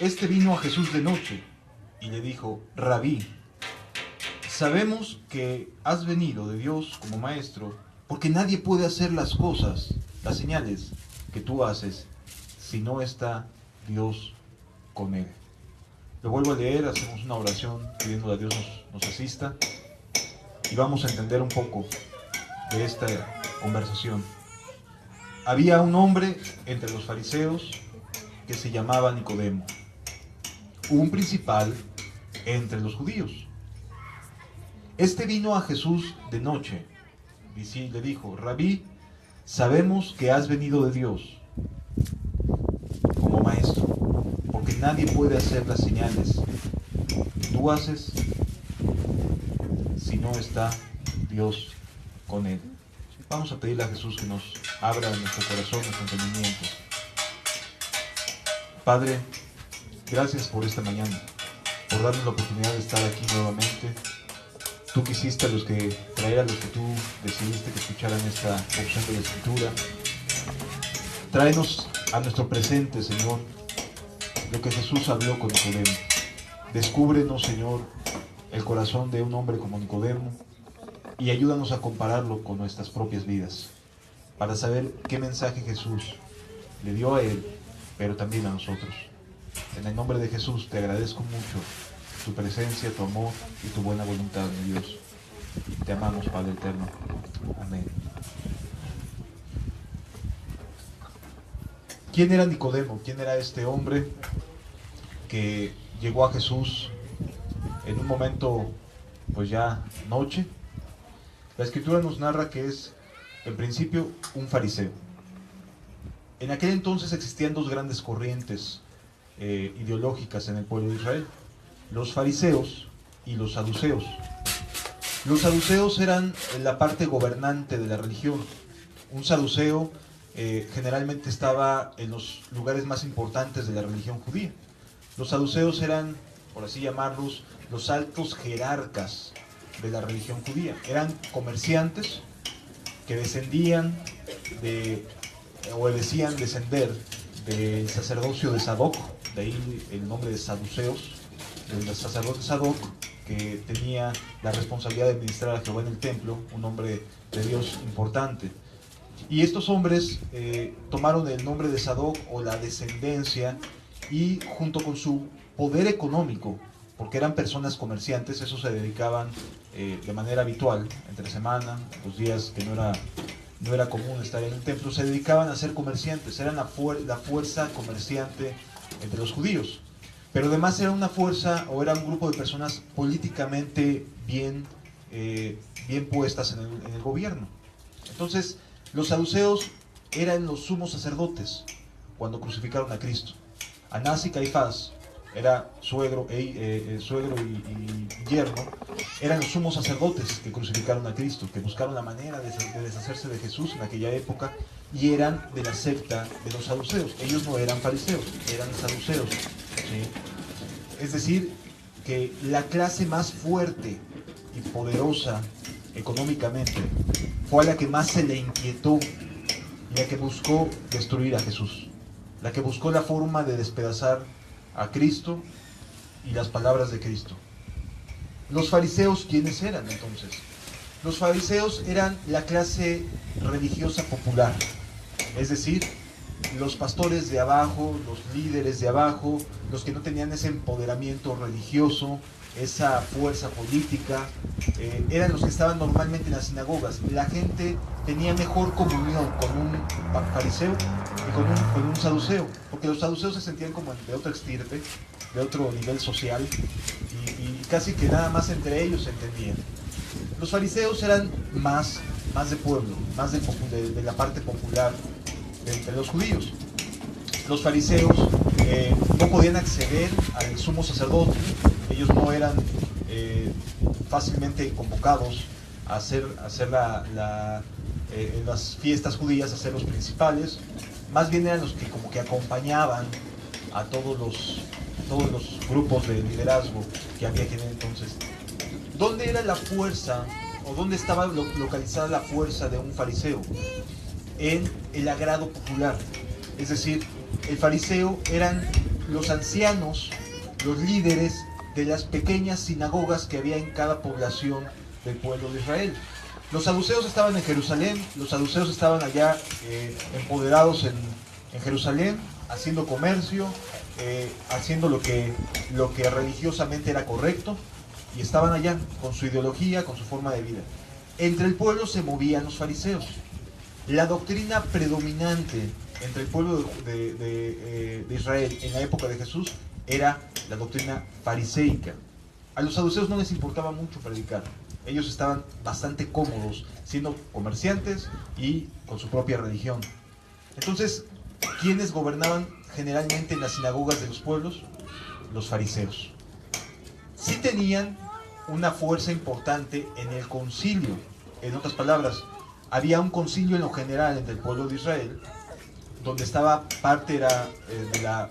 Este vino a Jesús de noche y le dijo: Rabí, sabemos que has venido de Dios como maestro, porque nadie puede hacer las cosas, las señales que tú haces, si no está Dios con él. Lo vuelvo a leer, hacemos una oración pidiendo a Dios nos asista y vamos a entender un poco de esta conversación. Había un hombre entre los fariseos que se llamaba Nicodemo, un principal entre los judíos. Este vino a Jesús de noche y le dijo: Rabí, sabemos que has venido de Dios como maestro, porque nadie puede hacer las señales que tú haces si no está Dios con él. Vamos a pedirle a Jesús que nos abra nuestro corazón, nuestro entendimiento. Padre, gracias por esta mañana, por darnos la oportunidad de estar aquí nuevamente. Tú quisiste traer a los que tú decidiste que escucharan esta porción de la Escritura. Tráenos a nuestro presente, Señor, lo que Jesús habló con Nicodemo. Descúbrenos, Señor, el corazón de un hombre como Nicodemo y ayúdanos a compararlo con nuestras propias vidas, para saber qué mensaje Jesús le dio a él, pero también a nosotros. En el nombre de Jesús te agradezco mucho tu presencia, tu amor y tu buena voluntad, mi Dios. Te amamos, Padre eterno. Amén. ¿Quién era Nicodemo? ¿Quién era este hombre que llegó a Jesús en un momento, pues ya noche? La Escritura nos narra que es, en principio, un fariseo. En aquel entonces existían dos grandes corrientes ideológicas en el pueblo de Israel: los fariseos y los saduceos. Los saduceos eran la parte gobernante de la religión. Un saduceo generalmente estaba en los lugares más importantes de la religión judía. Los saduceos eran, por así llamarlos, los altos jerarcas de la religión judía. Eran comerciantes que descendían o decían descender del sacerdocio de Sadoc, de ahí el nombre de saduceos, del sacerdote Sadoc, que tenía la responsabilidad de administrar a Jehová en el templo, un hombre de Dios importante. Y estos hombres tomaron el nombre de Sadoc o la descendencia, y junto con su poder económico, porque eran personas comerciantes, eso se dedicaban de manera habitual, entre semana, los días que no era común estar en el templo, se dedicaban a ser comerciantes, eran la fuerza comerciante entre los judíos. Pero además era una fuerza, o era un grupo de personas políticamente bien puestas en el gobierno. Entonces, los saduceos eran los sumos sacerdotes cuando crucificaron a Cristo. Anás y Caifás, era suegro y yerno, eran los sumos sacerdotes que crucificaron a Cristo, que buscaron la manera de deshacerse de Jesús en aquella época, y eran de la secta de los saduceos. Ellos no eran fariseos, eran saduceos, ¿sí? Es decir, que la clase más fuerte y poderosa económicamente fue a la que más se le inquietó y la que buscó destruir a Jesús, la que buscó la forma de despedazar a Cristo y las palabras de Cristo. Los fariseos, ¿quiénes eran entonces? Los fariseos eran la clase religiosa popular, es decir, los pastores de abajo, los líderes de abajo, los que no tenían ese empoderamiento religioso, esa fuerza política, eran los que estaban normalmente en las sinagogas. La gente tenía mejor comunión con un fariseo que con un saduceo, porque los saduceos se sentían como de otra estirpe, de otro nivel social, y casi que nada más entre ellos se entendían. Los fariseos eran más de pueblo, más de la parte popular entre los judíos. Los fariseos no podían acceder al sumo sacerdote, ellos no eran fácilmente convocados a hacer en las fiestas judías, a ser los principales. Más bien eran los que como que acompañaban a todos los grupos de liderazgo que había en entonces. ¿Dónde era la fuerza, o dónde estaba localizada la fuerza de un fariseo? En el agrado popular. Es decir, el fariseo eran los ancianos, los líderes de las pequeñas sinagogas que había en cada población del pueblo de Israel. Los saduceos estaban en Jerusalén, los saduceos estaban allá empoderados en Jerusalén, haciendo comercio, haciendo lo que religiosamente era correcto, y estaban allá con su ideología, con su forma de vida. Entre el pueblo se movían los fariseos. La doctrina predominante entre el pueblo de Israel en la época de Jesús era la doctrina fariseica. A los saduceos no les importaba mucho predicar. Ellos estaban bastante cómodos siendo comerciantes y con su propia religión. Entonces, ¿quiénes gobernaban generalmente en las sinagogas de los pueblos? Los fariseos. Sí tenían una fuerza importante en el concilio. En otras palabras, había un concilio en lo general entre el pueblo de Israel, donde estaba parte era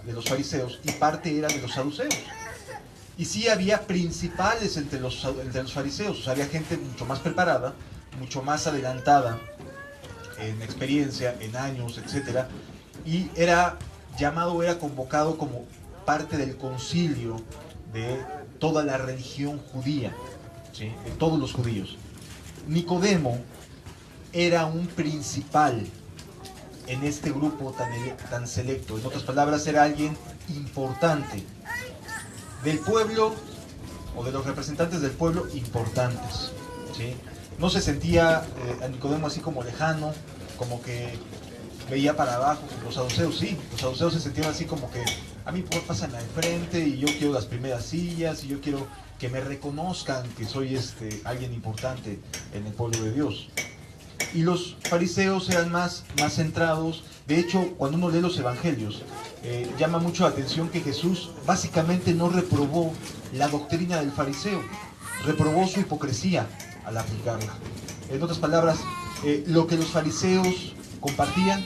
de los fariseos y parte era de los saduceos. Y sí había principales entre los fariseos, o sea, había gente mucho más preparada, mucho más adelantada en experiencia, en años, etc. Y era convocado como parte del concilio de toda la religión judía, ¿sí? De todos los judíos. Nicodemo era un principal en este grupo tan selecto. En otras palabras, era alguien importante del pueblo, o de los representantes del pueblo importantes, ¿sí? No se sentía a Nicodemo así como lejano, como que veía para abajo. Los saduceos sí, los saduceos se sentían así como que a mí pasan al frente y yo quiero las primeras sillas y yo quiero que me reconozcan que soy alguien importante en el pueblo de Dios. Y los fariseos eran más centrados. De hecho, cuando uno lee los evangelios, llama mucho la atención que Jesús básicamente no reprobó la doctrina del fariseo, reprobó su hipocresía al aplicarla. En otras palabras, lo que los fariseos compartían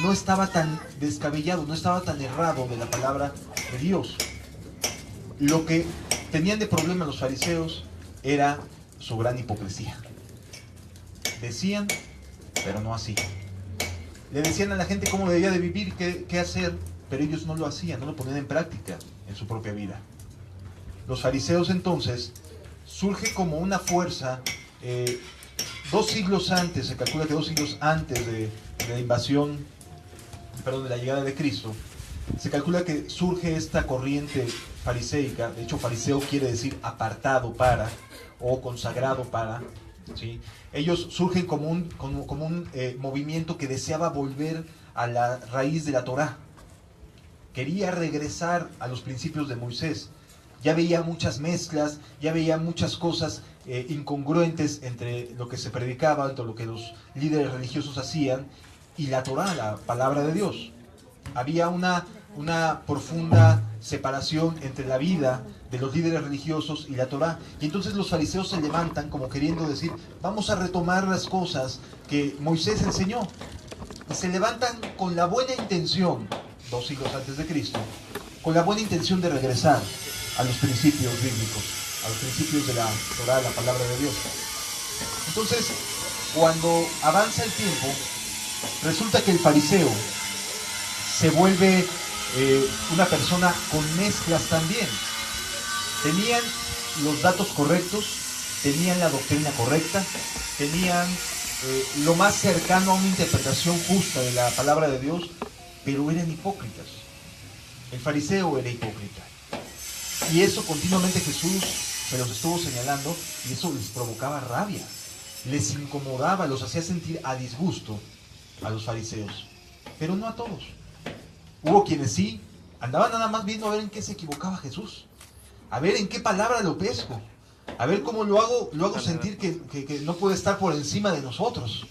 no estaba tan descabellado, no estaba tan errado de la palabra de Dios. Lo que tenían de problema los fariseos era su gran hipocresía. Decían, pero no hacían. Le decían a la gente cómo debía de vivir, qué hacer, pero ellos no lo hacían, no lo ponían en práctica en su propia vida. Los fariseos entonces surge como una fuerza, 2 siglos antes, se calcula que 2 siglos antes de la invasión, de la llegada de Cristo, se calcula que surge esta corriente fariseica. De hecho, fariseo quiere decir apartado para, o consagrado para, ¿sí? Ellos surgen como un movimiento que deseaba volver a la raíz de la Torá. Quería regresar a los principios de Moisés. Ya veía muchas mezclas, ya veía muchas cosas incongruentes entre lo que se predicaba, entre lo que los líderes religiosos hacían y la Torá, la palabra de Dios. Había una profunda separación entre la vida de los líderes religiosos y la Torá. Y entonces los fariseos se levantan como queriendo decir, vamos a retomar las cosas que Moisés enseñó. Y se levantan con la buena intención, 2 siglos antes de Cristo, con la buena intención de regresar a los principios bíblicos, a los principios de la Torá, la palabra de Dios. Entonces, cuando avanza el tiempo, resulta que el fariseo se vuelve una persona con mezclas también. Tenían los datos correctos, tenían la doctrina correcta, tenían lo más cercano a una interpretación justa de la palabra de Dios, pero eran hipócritas. El fariseo era hipócrita. Y eso continuamente Jesús se los estuvo señalando, y eso les provocaba rabia, les incomodaba, los hacía sentir a disgusto a los fariseos, pero no a todos. Hubo quienes sí andaban nada más viendo a ver en qué se equivocaba Jesús, a ver en qué palabra lo pesco, a ver cómo lo hago sentir que no puede estar por encima de nosotros.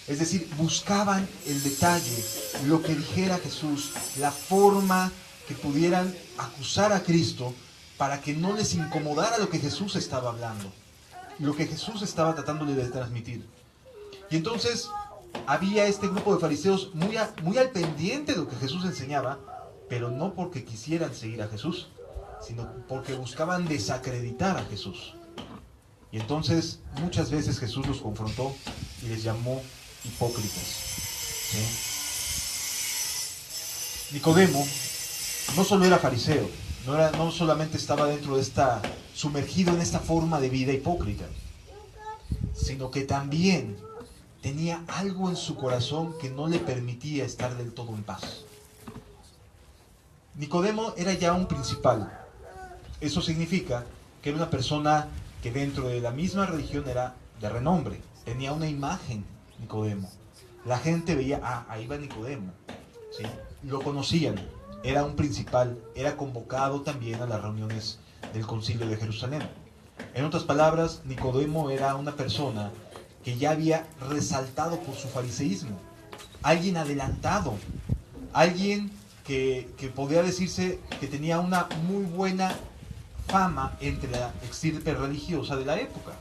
Es decir, buscaban el detalle, lo que dijera Jesús, la forma que pudieran acusar a Cristo para que no les incomodara lo que Jesús estaba hablando, lo que Jesús estaba tratándole de transmitir. Y entonces había este grupo de fariseos muy al pendiente de lo que Jesús enseñaba, pero no porque quisieran seguir a Jesús, sino porque buscaban desacreditar a Jesús. Y entonces muchas veces Jesús los confrontó y les llamó hipócritas, ¿sí? Nicodemo no solo era fariseo, no solamente estaba dentro de sumergido en esta forma de vida hipócrita, sino que también tenía algo en su corazón que no le permitía estar del todo en paz. Nicodemo era ya un principal. Eso significa que era una persona que dentro de la misma religión era de renombre. Tenía una imagen, Nicodemo. La gente veía, ahí va Nicodemo, ¿sí? Lo conocían, era un principal, era convocado también a las reuniones del Concilio de Jerusalén. En otras palabras, Nicodemo era una persona que ya había resaltado por su fariseísmo, alguien adelantado, alguien que podía decirse que tenía una muy buena fama entre la estirpe religiosa de la época.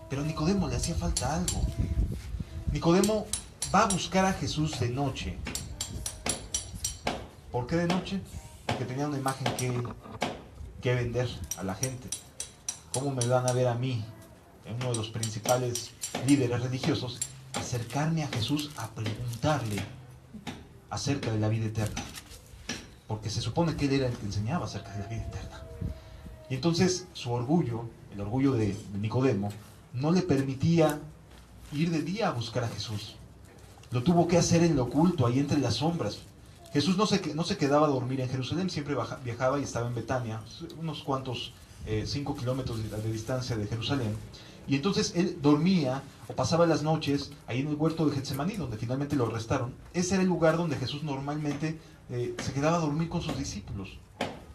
Pero a Nicodemo le hacía falta algo. Nicodemo va a buscar a Jesús de noche. ¿Por qué de noche? Porque tenía una imagen que vender a la gente. ¿Cómo me van a ver a mí, uno de los principales líderes religiosos, acercarme a Jesús a preguntarle acerca de la vida eterna? Porque se supone que él era el que enseñaba acerca de la vida eterna. Y entonces su orgullo, el orgullo de Nicodemo, no le permitía ir de día a buscar a Jesús. Lo tuvo que hacer en lo oculto, ahí entre las sombras. Jesús no se quedaba a dormir en Jerusalén, siempre viajaba y estaba en Betania, unos cuantos 5 kilómetros de distancia de Jerusalén. Y entonces él dormía o pasaba las noches ahí en el huerto de Getsemaní, donde finalmente lo arrestaron. Ese era el lugar donde Jesús normalmente se quedaba a dormir con sus discípulos.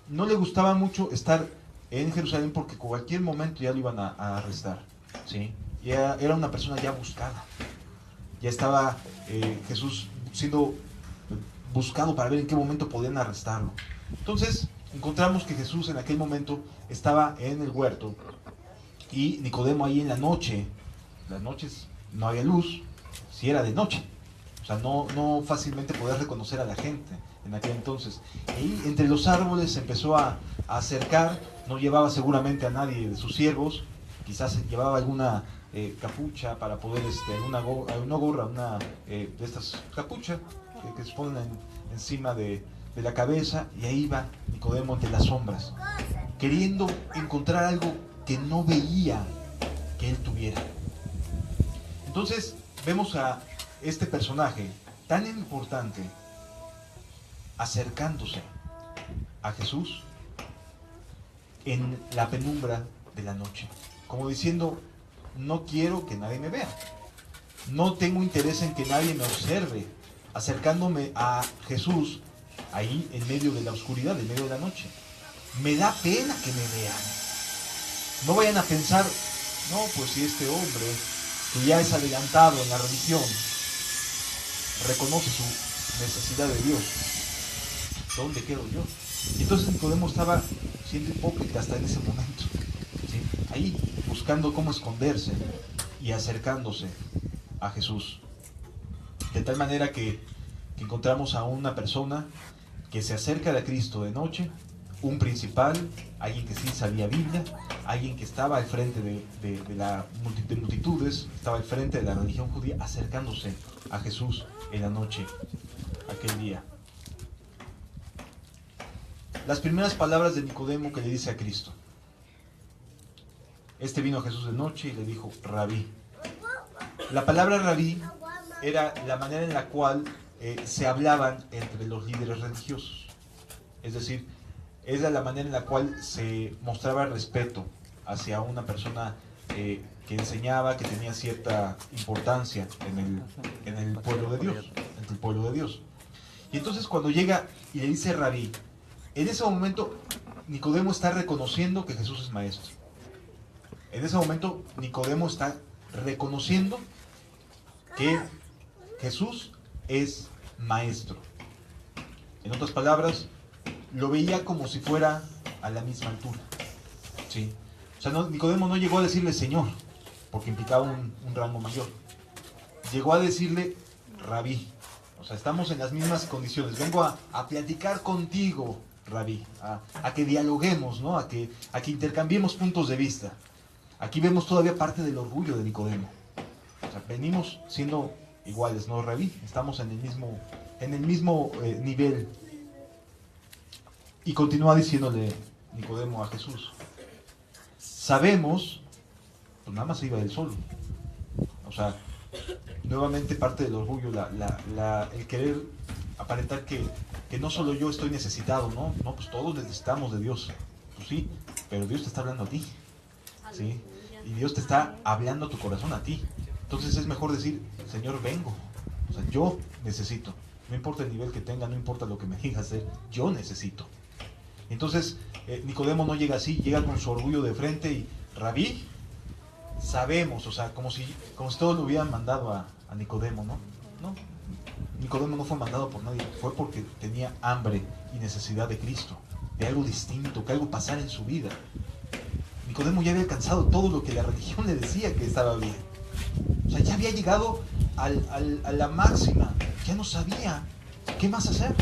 No le gustaba mucho estar en Jerusalén porque cualquier momento ya lo iban a arrestar, ¿sí? Era una persona ya buscada. Ya estaba Jesús siendo buscado para ver en qué momento podían arrestarlo. Entonces encontramos que Jesús en aquel momento estaba en el huerto y Nicodemo ahí en la noche. Las noches no había luz, si era de noche. O sea, no fácilmente podías reconocer a la gente en aquel entonces. Y entre los árboles se empezó a acercar. No llevaba seguramente a nadie de sus siervos. Quizás llevaba alguna capucha para poder, una gorra, de estas capuchas que se ponen encima de la cabeza. Y ahí va Nicodemo entre las sombras, queriendo encontrar algo que no veía que él tuviera. Entonces vemos a este personaje tan importante acercándose a Jesús en la penumbra de la noche, como diciendo: no quiero que nadie me vea, no tengo interés en que nadie me observe, acercándome a Jesús ahí en medio de la oscuridad, en medio de la noche. Me da pena que me vean. No vayan a pensar, no, pues si este hombre, que ya es adelantado en la religión, reconoce su necesidad de Dios, ¿dónde quedo yo? Y entonces Nicodemo estaba siendo hipócrita hasta en ese momento, ¿sí? Ahí buscando cómo esconderse y acercándose a Jesús. De tal manera que encontramos a una persona que se acerca de Cristo de noche, un principal, alguien que sí sabía Biblia, alguien que estaba al frente de multitudes, estaba al frente de la religión judía, acercándose a Jesús en la noche, aquel día. Las primeras palabras de Nicodemo que le dice a Cristo. Vino a Jesús de noche y le dijo: Rabí. La palabra rabí era la manera en la cual se hablaban entre los líderes religiosos. Es decir, era la manera en la cual se mostraba respeto hacia una persona que enseñaba, que tenía cierta importancia en el pueblo de Dios, entre el pueblo de Dios. Y entonces cuando llega y le dice rabí, en ese momento Nicodemo está reconociendo que Jesús es maestro. En ese momento Nicodemo está reconociendo que Jesús es maestro. En otras palabras, lo veía como si fuera a la misma altura, ¿sí? O sea, Nicodemo no llegó a decirle Señor, porque implicaba un rango mayor. Llegó a decirle Rabí. O sea, estamos en las mismas condiciones. Vengo a platicar contigo, Rabí, a que dialoguemos, ¿no? A que intercambiemos puntos de vista. Aquí vemos todavía parte del orgullo de Nicodemo. O sea, venimos siendo iguales, ¿no, Rabí? Estamos en el mismo nivel. Y continúa diciéndole Nicodemo a Jesús: sabemos, pues nada más se iba él solo. O sea, nuevamente parte del orgullo, el querer aparentar que no solo yo estoy necesitado, ¿no? No, pues todos necesitamos de Dios. Pues sí, pero Dios te está hablando a ti, ¿sí? Y Dios te está hablando a tu corazón a ti. Entonces es mejor decir: Señor, vengo. O sea, yo necesito. No importa el nivel que tenga, no importa lo que me diga hacer, yo necesito. Entonces, Nicodemo no llega así, llega con su orgullo de frente y: Rabí, sabemos, o sea, como si todos lo hubieran mandado a Nicodemo, ¿no? No, Nicodemo no fue mandado por nadie, fue porque tenía hambre y necesidad de Cristo, de algo distinto, que algo pasara en su vida. Nicodemo ya había alcanzado todo lo que la religión le decía que estaba bien. O sea, ya había llegado a la máxima, ya no sabía qué más hacer.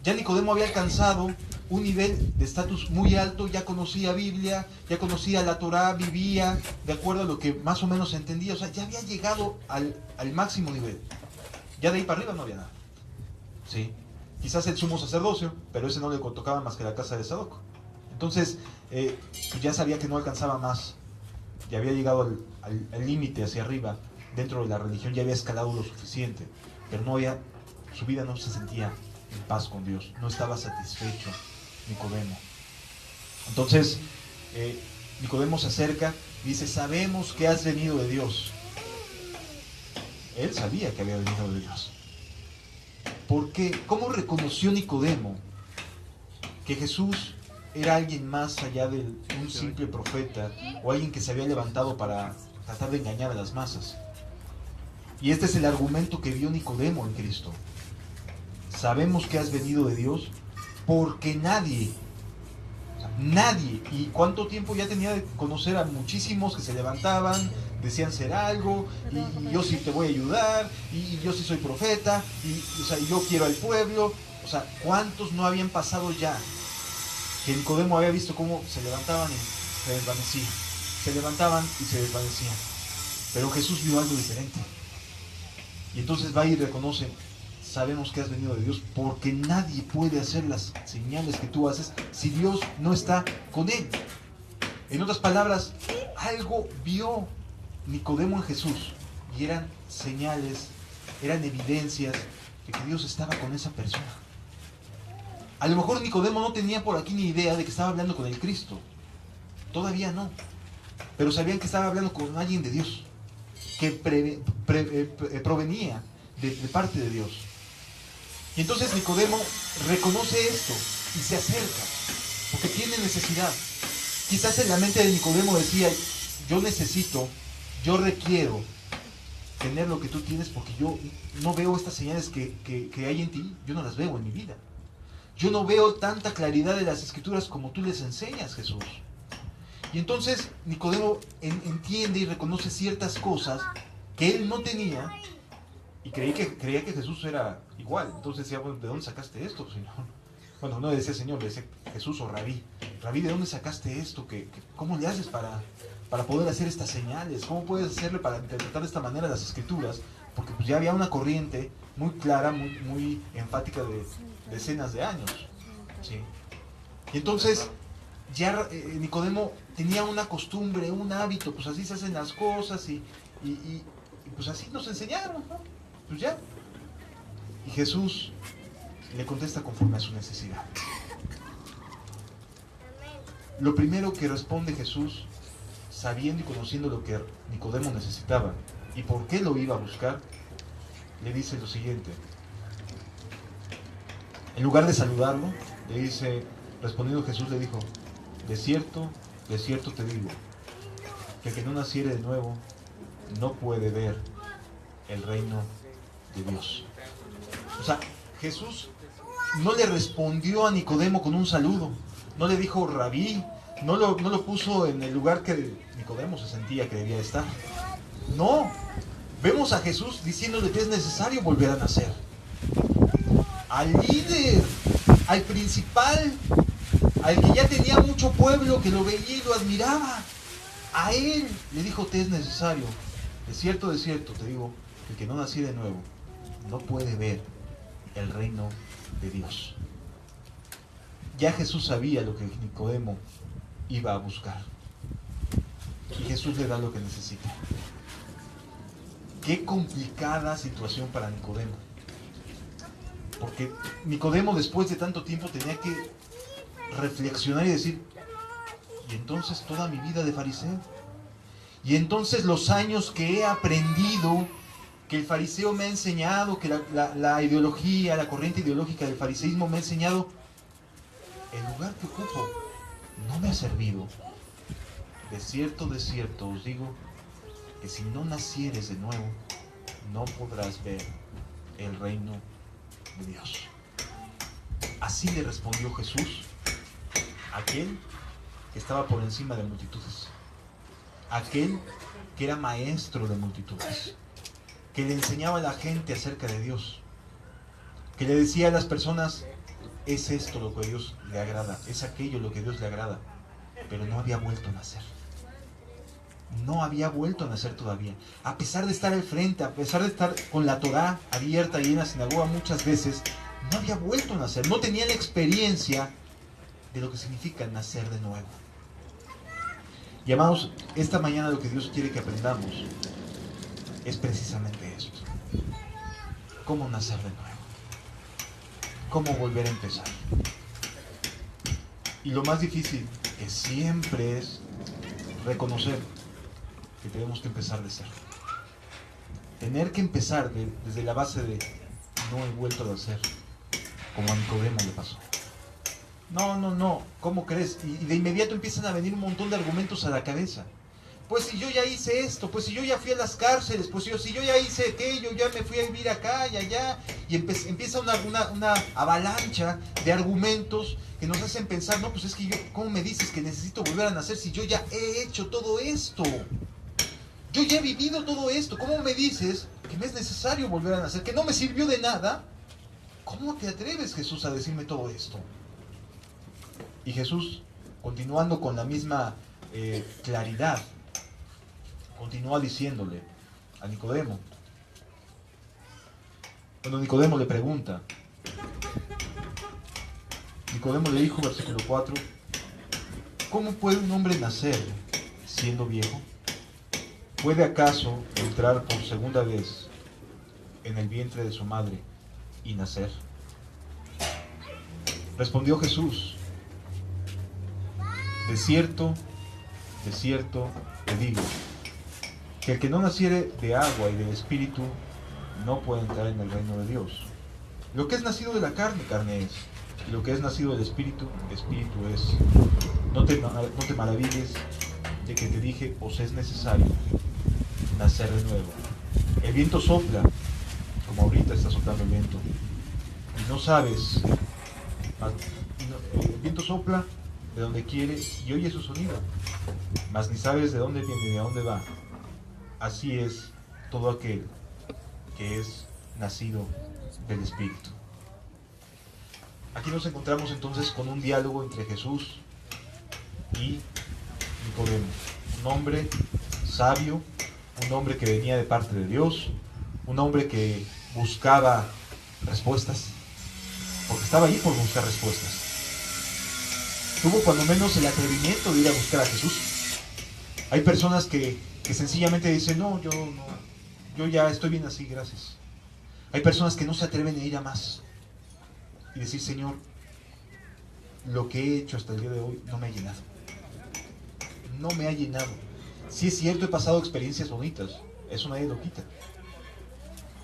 Ya Nicodemo había alcanzado un nivel de estatus muy alto, ya conocía Biblia, ya conocía la Torá, vivía de acuerdo a lo que más o menos entendía. O sea, ya había llegado al máximo nivel. Ya de ahí para arriba no había nada. ¿Sí? Quizás el sumo sacerdocio, pero ese no le tocaba más que la casa de Sadoc. Entonces, ya sabía que no alcanzaba más. Ya había llegado al límite hacia arriba. Dentro de la religión ya había escalado lo suficiente, pero su vida no se sentía en paz con Dios, no estaba satisfecho Nicodemo. Entonces Nicodemo se acerca y dice: sabemos que has venido de Dios. Él sabía que había venido de Dios. ¿Por qué? ¿Cómo reconoció Nicodemo que Jesús era alguien más allá de un simple profeta o alguien que se había levantado para tratar de engañar a las masas? Y este es el argumento que vio Nicodemo en Cristo. Sabemos que has venido de Dios porque nadie, y cuánto tiempo ya tenía de conocer a muchísimos que se levantaban, decían ser algo, y yo sí te voy a ayudar, y yo sí soy profeta, o sea, y yo quiero al pueblo. O sea, ¿cuántos no habían pasado ya? Que Nicodemo había visto cómo se levantaban y se desvanecían, se levantaban y se desvanecían. Pero Jesús vio algo diferente. Y entonces va y reconoce: sabemos que has venido de Dios porque nadie puede hacer las señales que tú haces si Dios no está con él. En otras palabras, algo vio Nicodemo en Jesús y eran señales, eran evidencias de que Dios estaba con esa persona. A lo mejor Nicodemo no tenía por aquí ni idea de que estaba hablando con el Cristo. Todavía no. Pero sabían que estaba hablando con alguien de Dios, que provenía de parte de Dios. Y entonces Nicodemo reconoce esto y se acerca, porque tiene necesidad. Quizás en la mente de Nicodemo decía: yo necesito, yo requiero tener lo que tú tienes, porque yo no veo estas señales que hay en ti, yo no las veo en mi vida. Yo no veo tanta claridad de las Escrituras como tú les enseñas, Jesús. Y entonces Nicodemo entiende y reconoce ciertas cosas que él no tenía y creía que Jesús era igual. Entonces decía: bueno, ¿de dónde sacaste esto, Señor? Bueno, no le decía Señor, le decía Jesús o Rabí. Rabí, ¿de dónde sacaste esto? ¿Cómo le haces para poder hacer estas señales? ¿Cómo puedes hacerle para interpretar de esta manera las Escrituras? Porque pues ya había una corriente muy clara, muy enfática de decenas de años, ¿sí? Y entonces ya Nicodemo tenía una costumbre, un hábito, pues así se hacen las cosas y pues así nos enseñaron, ¿no? Pues ya. Y Jesús le contesta conforme a su necesidad. Lo primero que responde Jesús, sabiendo y conociendo lo que Nicodemo necesitaba y por qué lo iba a buscar, le dice lo siguiente. En lugar de saludarlo, le dice, respondiendo Jesús le dijo: de cierto te digo, que el que no naciere de nuevo no puede ver el reino de Dios. O sea, Jesús no le respondió a Nicodemo con un saludo, no le dijo Rabí, no lo puso en el lugar que Nicodemo se sentía que debía estar. No, vemos a Jesús diciéndole que es necesario volver a nacer. Al líder, al principal, al que ya tenía mucho pueblo que lo veía y lo admiraba, a él le dijo: te es necesario. De cierto te digo, que el que no nací de nuevo no puede ver el reino de Dios. ya Jesús sabía lo que Nicodemo iba a buscar. Y Jesús le da lo que necesita. Qué complicada situación para Nicodemo. Porque Nicodemo, después de tanto tiempo, tenía que reflexionar y decir: y entonces toda mi vida de fariseo, y entonces los años que he aprendido, que el fariseo me ha enseñado, que la ideología, la corriente ideológica del fariseísmo me ha enseñado, el lugar que ocupo no me ha servido. De cierto os digo, que si no nacieres de nuevo, no podrás ver el reino de Dios. Así le respondió Jesús, aquel que estaba por encima de multitudes, aquel que era maestro de multitudes, que le enseñaba a la gente acerca de Dios, que le decía a las personas: es esto lo que a Dios le agrada, es aquello lo que a Dios le agrada, pero no había vuelto a nacer. No había vuelto a nacer todavía. A pesar de estar al frente, a pesar de estar con la Torá abierta y en la sinagoga muchas veces, no había vuelto a nacer. No tenía la experiencia de lo que significa nacer de nuevo. Y amados, esta mañana lo que Dios quiere que aprendamos es precisamente esto. Cómo nacer de nuevo. Cómo volver a empezar. Y lo más difícil, que siempre es reconocer que tenemos que empezar de cero. Tener que empezar desde la base de: no he vuelto a nacer, como a Nicodemo le pasó. No, ¿cómo crees? Y de inmediato empiezan a venir un montón de argumentos a la cabeza. Pues si yo ya hice esto, pues si yo ya fui a las cárceles, pues si yo ya hice aquello, ya me fui a vivir acá y allá, y empieza una avalancha de argumentos que nos hacen pensar: no, pues es que yo, ¿cómo me dices que necesito volver a nacer si yo ya he hecho todo esto? Yo ya he vivido todo esto. ¿Cómo me dices que me es necesario volver a nacer? ¿Que no me sirvió de nada? ¿Cómo te atreves, Jesús, a decirme todo esto? Y Jesús, continuando con la misma claridad, continúa diciéndole a Nicodemo. Cuando Nicodemo le pregunta, Nicodemo le dijo, versículo 4, ¿cómo puede un hombre nacer siendo viejo? ¿Puede acaso entrar por segunda vez en el vientre de su madre y nacer? Respondió Jesús: de cierto te digo, que el que no naciere de agua y del Espíritu no puede entrar en el reino de Dios. Lo que es nacido de la carne, carne es, y lo que es nacido del Espíritu, Espíritu es. No te maravilles de que te dije: os es necesario nacer de nuevo. El viento sopla, como ahorita está soplando el viento, y no sabes, el viento sopla de donde quiere y oye su sonido, mas ni sabes de dónde viene ni a dónde va. Así es todo aquel que es nacido del Espíritu. Aquí nos encontramos entonces con un diálogo entre Jesús y Nicodemo, un hombre sabio, un hombre que venía de parte de Dios, un hombre que buscaba respuestas, porque estaba ahí por buscar respuestas. Tuvo cuando menos el atrevimiento de ir a buscar a Jesús. Hay personas que sencillamente dicen: no, yo ya estoy bien así, gracias. Hay personas que no se atreven a ir a más y decir: Señor, lo que he hecho hasta el día de hoy no me ha llenado. No me ha llenado. Sí es cierto, he pasado experiencias bonitas, eso nadie lo quita.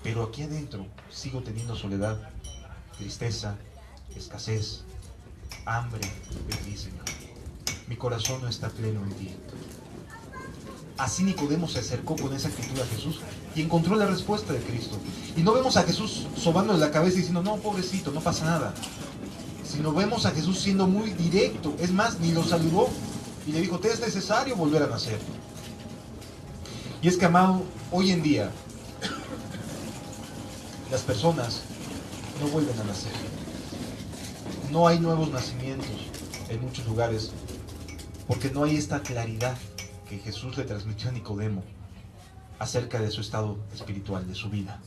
Pero aquí adentro sigo teniendo soledad, tristeza, escasez, hambre de ti, Señor. Mi corazón no está pleno en ti. Así Nicodemo se acercó con esa actitud a Jesús y encontró la respuesta de Cristo. Y no vemos a Jesús sobándole la cabeza y diciendo: no, pobrecito, no pasa nada. Sino vemos a Jesús siendo muy directo. Es más, ni lo saludó y le dijo: te es necesario volver a nacer. Y es que, amado, hoy en día las personas no vuelven a nacer. No hay nuevos nacimientos en muchos lugares porque no hay esta claridad que Jesús le transmitió a Nicodemo acerca de su estado espiritual, de su vida.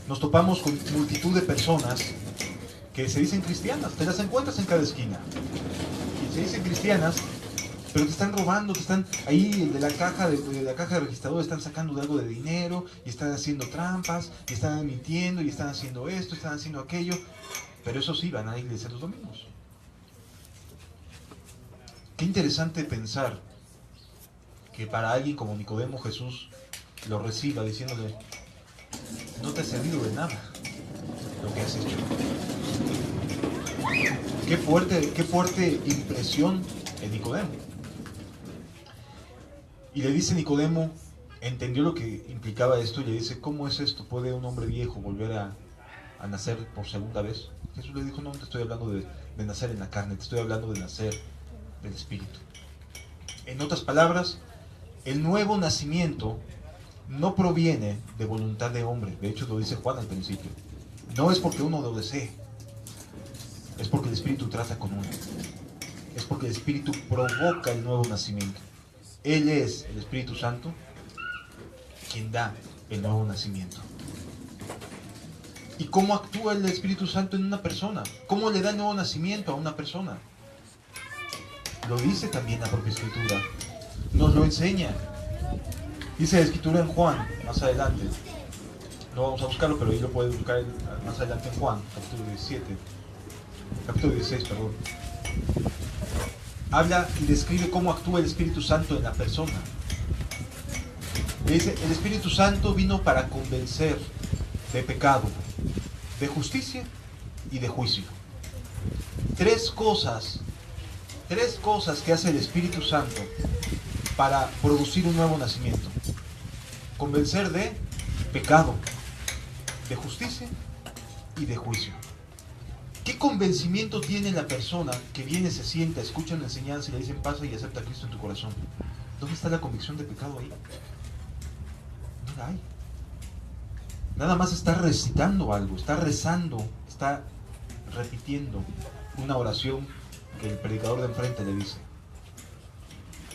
Nos topamos con multitud de personas que se dicen cristianas, te las encuentras en cada esquina. Y se dicen cristianas, pero te están robando, te están ahí de la caja de registrador, están sacando algo de dinero, y están haciendo trampas, y están mintiendo, y están haciendo esto, están haciendo aquello. Pero eso sí, van a la iglesia los domingos. Qué interesante pensar que para alguien como Nicodemo, Jesús lo reciba diciéndole: no te ha servido de nada lo que has hecho. Qué fuerte impresión en Nicodemo. Y le dice Nicodemo, entendió lo que implicaba esto, y le dice: ¿cómo es esto? ¿Puede un hombre viejo volver a nacer por segunda vez? Jesús le dijo: no te estoy hablando de nacer en la carne, te estoy hablando de nacer del Espíritu. En otras palabras, el nuevo nacimiento no proviene de voluntad de hombre. De hecho, lo dice Juan al principio. No es porque uno lo desee, es porque el Espíritu trata con uno. Es porque el Espíritu provoca el nuevo nacimiento. Él es el Espíritu Santo quien da el nuevo nacimiento. ¿Y cómo actúa el Espíritu Santo en una persona? ¿Cómo le da el nuevo nacimiento a una persona? Lo dice también la propia Escritura. Nos lo enseña. Dice la Escritura en Juan, más adelante. No vamos a buscarlo, pero ahí lo puedes buscar más adelante en Juan, capítulo 16, perdón. Habla y describe cómo actúa el Espíritu Santo en la persona. Le dice: el Espíritu Santo vino para convencer de pecado, de justicia y de juicio. Tres cosas que hace el Espíritu Santo para producir un nuevo nacimiento: convencer de pecado, de justicia y de juicio. ¿Qué convencimiento tiene la persona que viene, se sienta, escucha una enseñanza y le dicen: pasa y acepta a Cristo en tu corazón? ¿Dónde está la convicción de pecado ahí? No la hay. Nada más está recitando algo, está rezando, está repitiendo una oración que el predicador de enfrente le dice.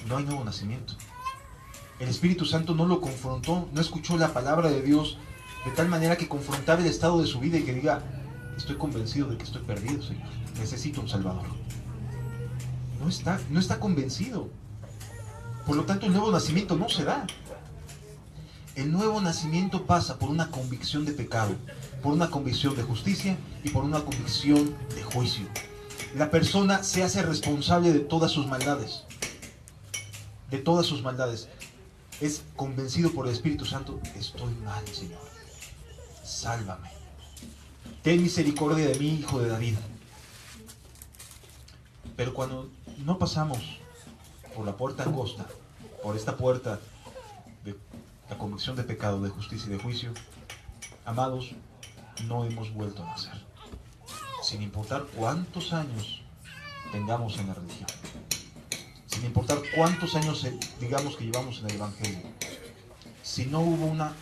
No hay nuevo nacimiento. El Espíritu Santo no lo confrontó, no escuchó la palabra de Dios de tal manera que confrontara el estado de su vida y que diga: estoy convencido de que estoy perdido, Señor, necesito un Salvador. No está convencido. Por lo tanto, el nuevo nacimiento no se da. El nuevo nacimiento pasa por una convicción de pecado, por una convicción de justicia y por una convicción de juicio. La persona se hace responsable de todas sus maldades. De todas sus maldades. Es convencido por el Espíritu Santo: estoy mal, Señor. Sálvame. Ten misericordia de mí, hijo de David. Pero cuando no pasamos por la puerta angosta, por esta puerta de la convicción de pecado, de justicia y de juicio, amados, no hemos vuelto a nacer. Sin importar cuántos años tengamos en la religión, sin importar cuántos años digamos que llevamos en el Evangelio, si no hubo una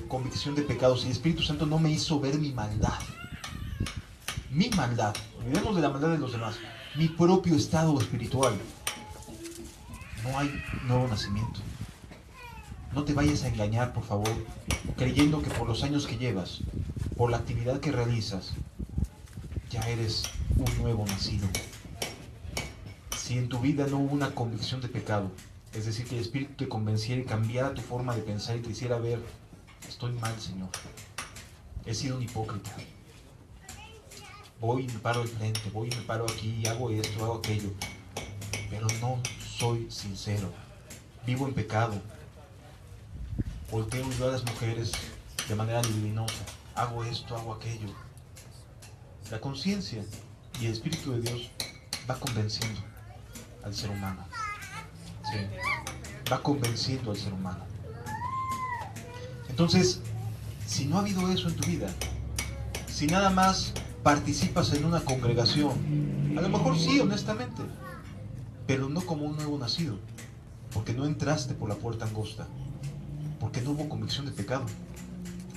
convicción de pecado, si el Espíritu Santo no me hizo ver mi maldad, olvidemos de la maldad de los demás, mi propio estado espiritual, no hay nuevo nacimiento. No te vayas a engañar, por favor, creyendo que por los años que llevas, por la actividad que realizas, ya eres un nuevo nacido. Si en tu vida no hubo una convicción de pecado, es decir, que el Espíritu te convenciera y cambiara tu forma de pensar y te hiciera ver: estoy mal, Señor, he sido un hipócrita, voy y me paro al frente, voy y me paro aquí, hago esto, hago aquello, pero no soy sincero, vivo en pecado, volteo y veo a las mujeres de manera libidinosa, hago esto, hago aquello. La conciencia y el Espíritu de Dios va convenciendo al ser humano. Sí, va convenciendo al ser humano. Entonces, si no ha habido eso en tu vida, si nada más participas en una congregación, a lo mejor sí, honestamente, pero no como un nuevo nacido, porque no entraste por la puerta angosta, porque no hubo convicción de pecado,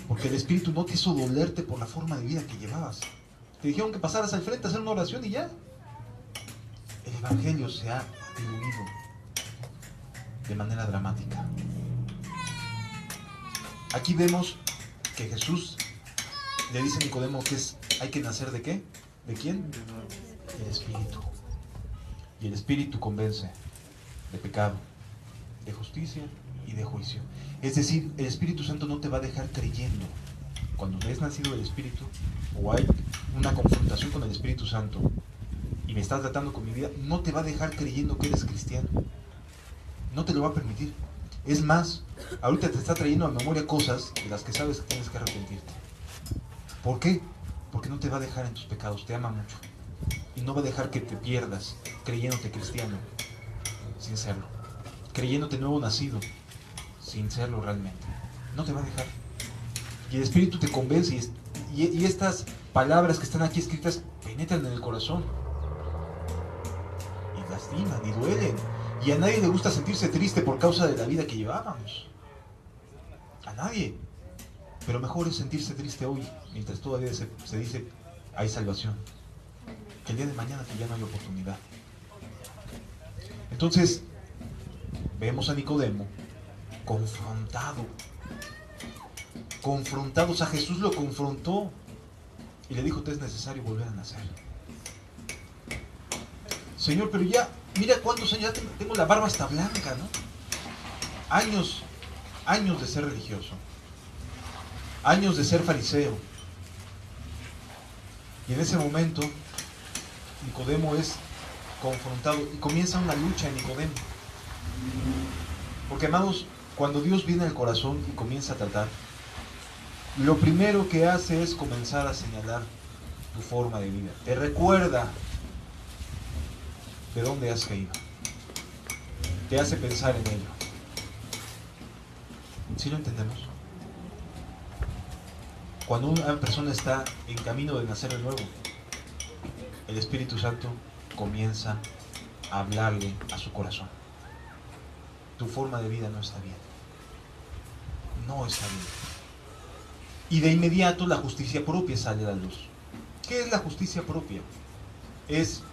porque el Espíritu no te hizo dolerte por la forma de vida que llevabas. Te dijeron que pasaras al frente a hacer una oración y ya. El Evangelio se ha diluido de manera dramática. Aquí vemos que Jesús le dice a Nicodemo que es hay que nacer ¿de qué? ¿De quién? Del Espíritu. Y el Espíritu convence de pecado, de justicia y de juicio. Es decir, el Espíritu Santo no te va a dejar creyendo. Cuando eres nacido del Espíritu, o hay una confrontación con el Espíritu Santo, y me estás tratando con mi vida, no te va a dejar creyendo que eres cristiano. No te lo va a permitir. Es más, ahorita te está trayendo a memoria cosas de las que sabes que tienes que arrepentirte. ¿Por qué? Porque no te va a dejar en tus pecados, te ama mucho. Y no va a dejar que te pierdas creyéndote cristiano, sin serlo. Creyéndote nuevo nacido, sin serlo realmente. No te va a dejar. Y el Espíritu te convence, y estas palabras que están aquí escritas penetran en el corazón. Y lastiman, y duelen. Y a nadie le gusta sentirse triste por causa de la vida que llevábamos. A nadie. Pero mejor es sentirse triste hoy, mientras todavía se dice hay salvación, que el día de mañana que ya no hay oportunidad. Entonces, vemos a Nicodemo confrontado. O sea, Jesús lo confrontó y le dijo: te es necesario volver a nacer. Señor, pero ya, mira cuántos años, ya tengo la barba hasta blanca, ¿no? Años de ser religioso, años de ser fariseo. Y en ese momento, Nicodemo es confrontado y comienza una lucha en Nicodemo. Porque, amados, cuando Dios viene al corazón y comienza a tratar, lo primero que hace es comenzar a señalar tu forma de vida. Te recuerda de dónde has caído. Te hace pensar en ello. ¿Sí lo entendemos? Cuando una persona está en camino de nacer de nuevo, el Espíritu Santo comienza a hablarle a su corazón. Tu forma de vida no está bien. No está bien. Y de inmediato la justicia propia sale a la luz. ¿Qué es la justicia propia? Es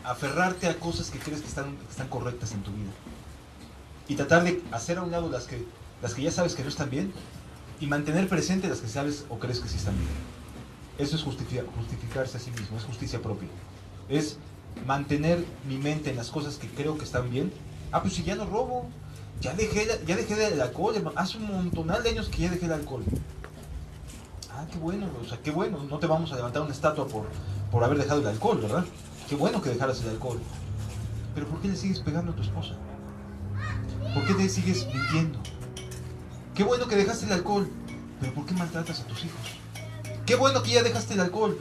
aferrarte a cosas que crees que están correctas en tu vida. Y tratar de hacer a un lado las que ya sabes que no están bien, y mantener presente las que sabes o crees que sí están bien. Eso es justificarse a sí mismo, es justicia propia. Es mantener mi mente en las cosas que creo que están bien. Ah, pues si ya no robo, ya dejé el alcohol, hace un montonal de años que ya dejé el alcohol. Ah, qué bueno, o sea, qué bueno, no te vamos a levantar una estatua por haber dejado el alcohol, ¿verdad? Qué bueno que dejaras el alcohol. Pero ¿por qué le sigues pegando a tu esposa? ¿Por qué te sigues mintiendo? Qué bueno que dejaste el alcohol, pero ¿por qué maltratas a tus hijos? Qué bueno que ya dejaste el alcohol,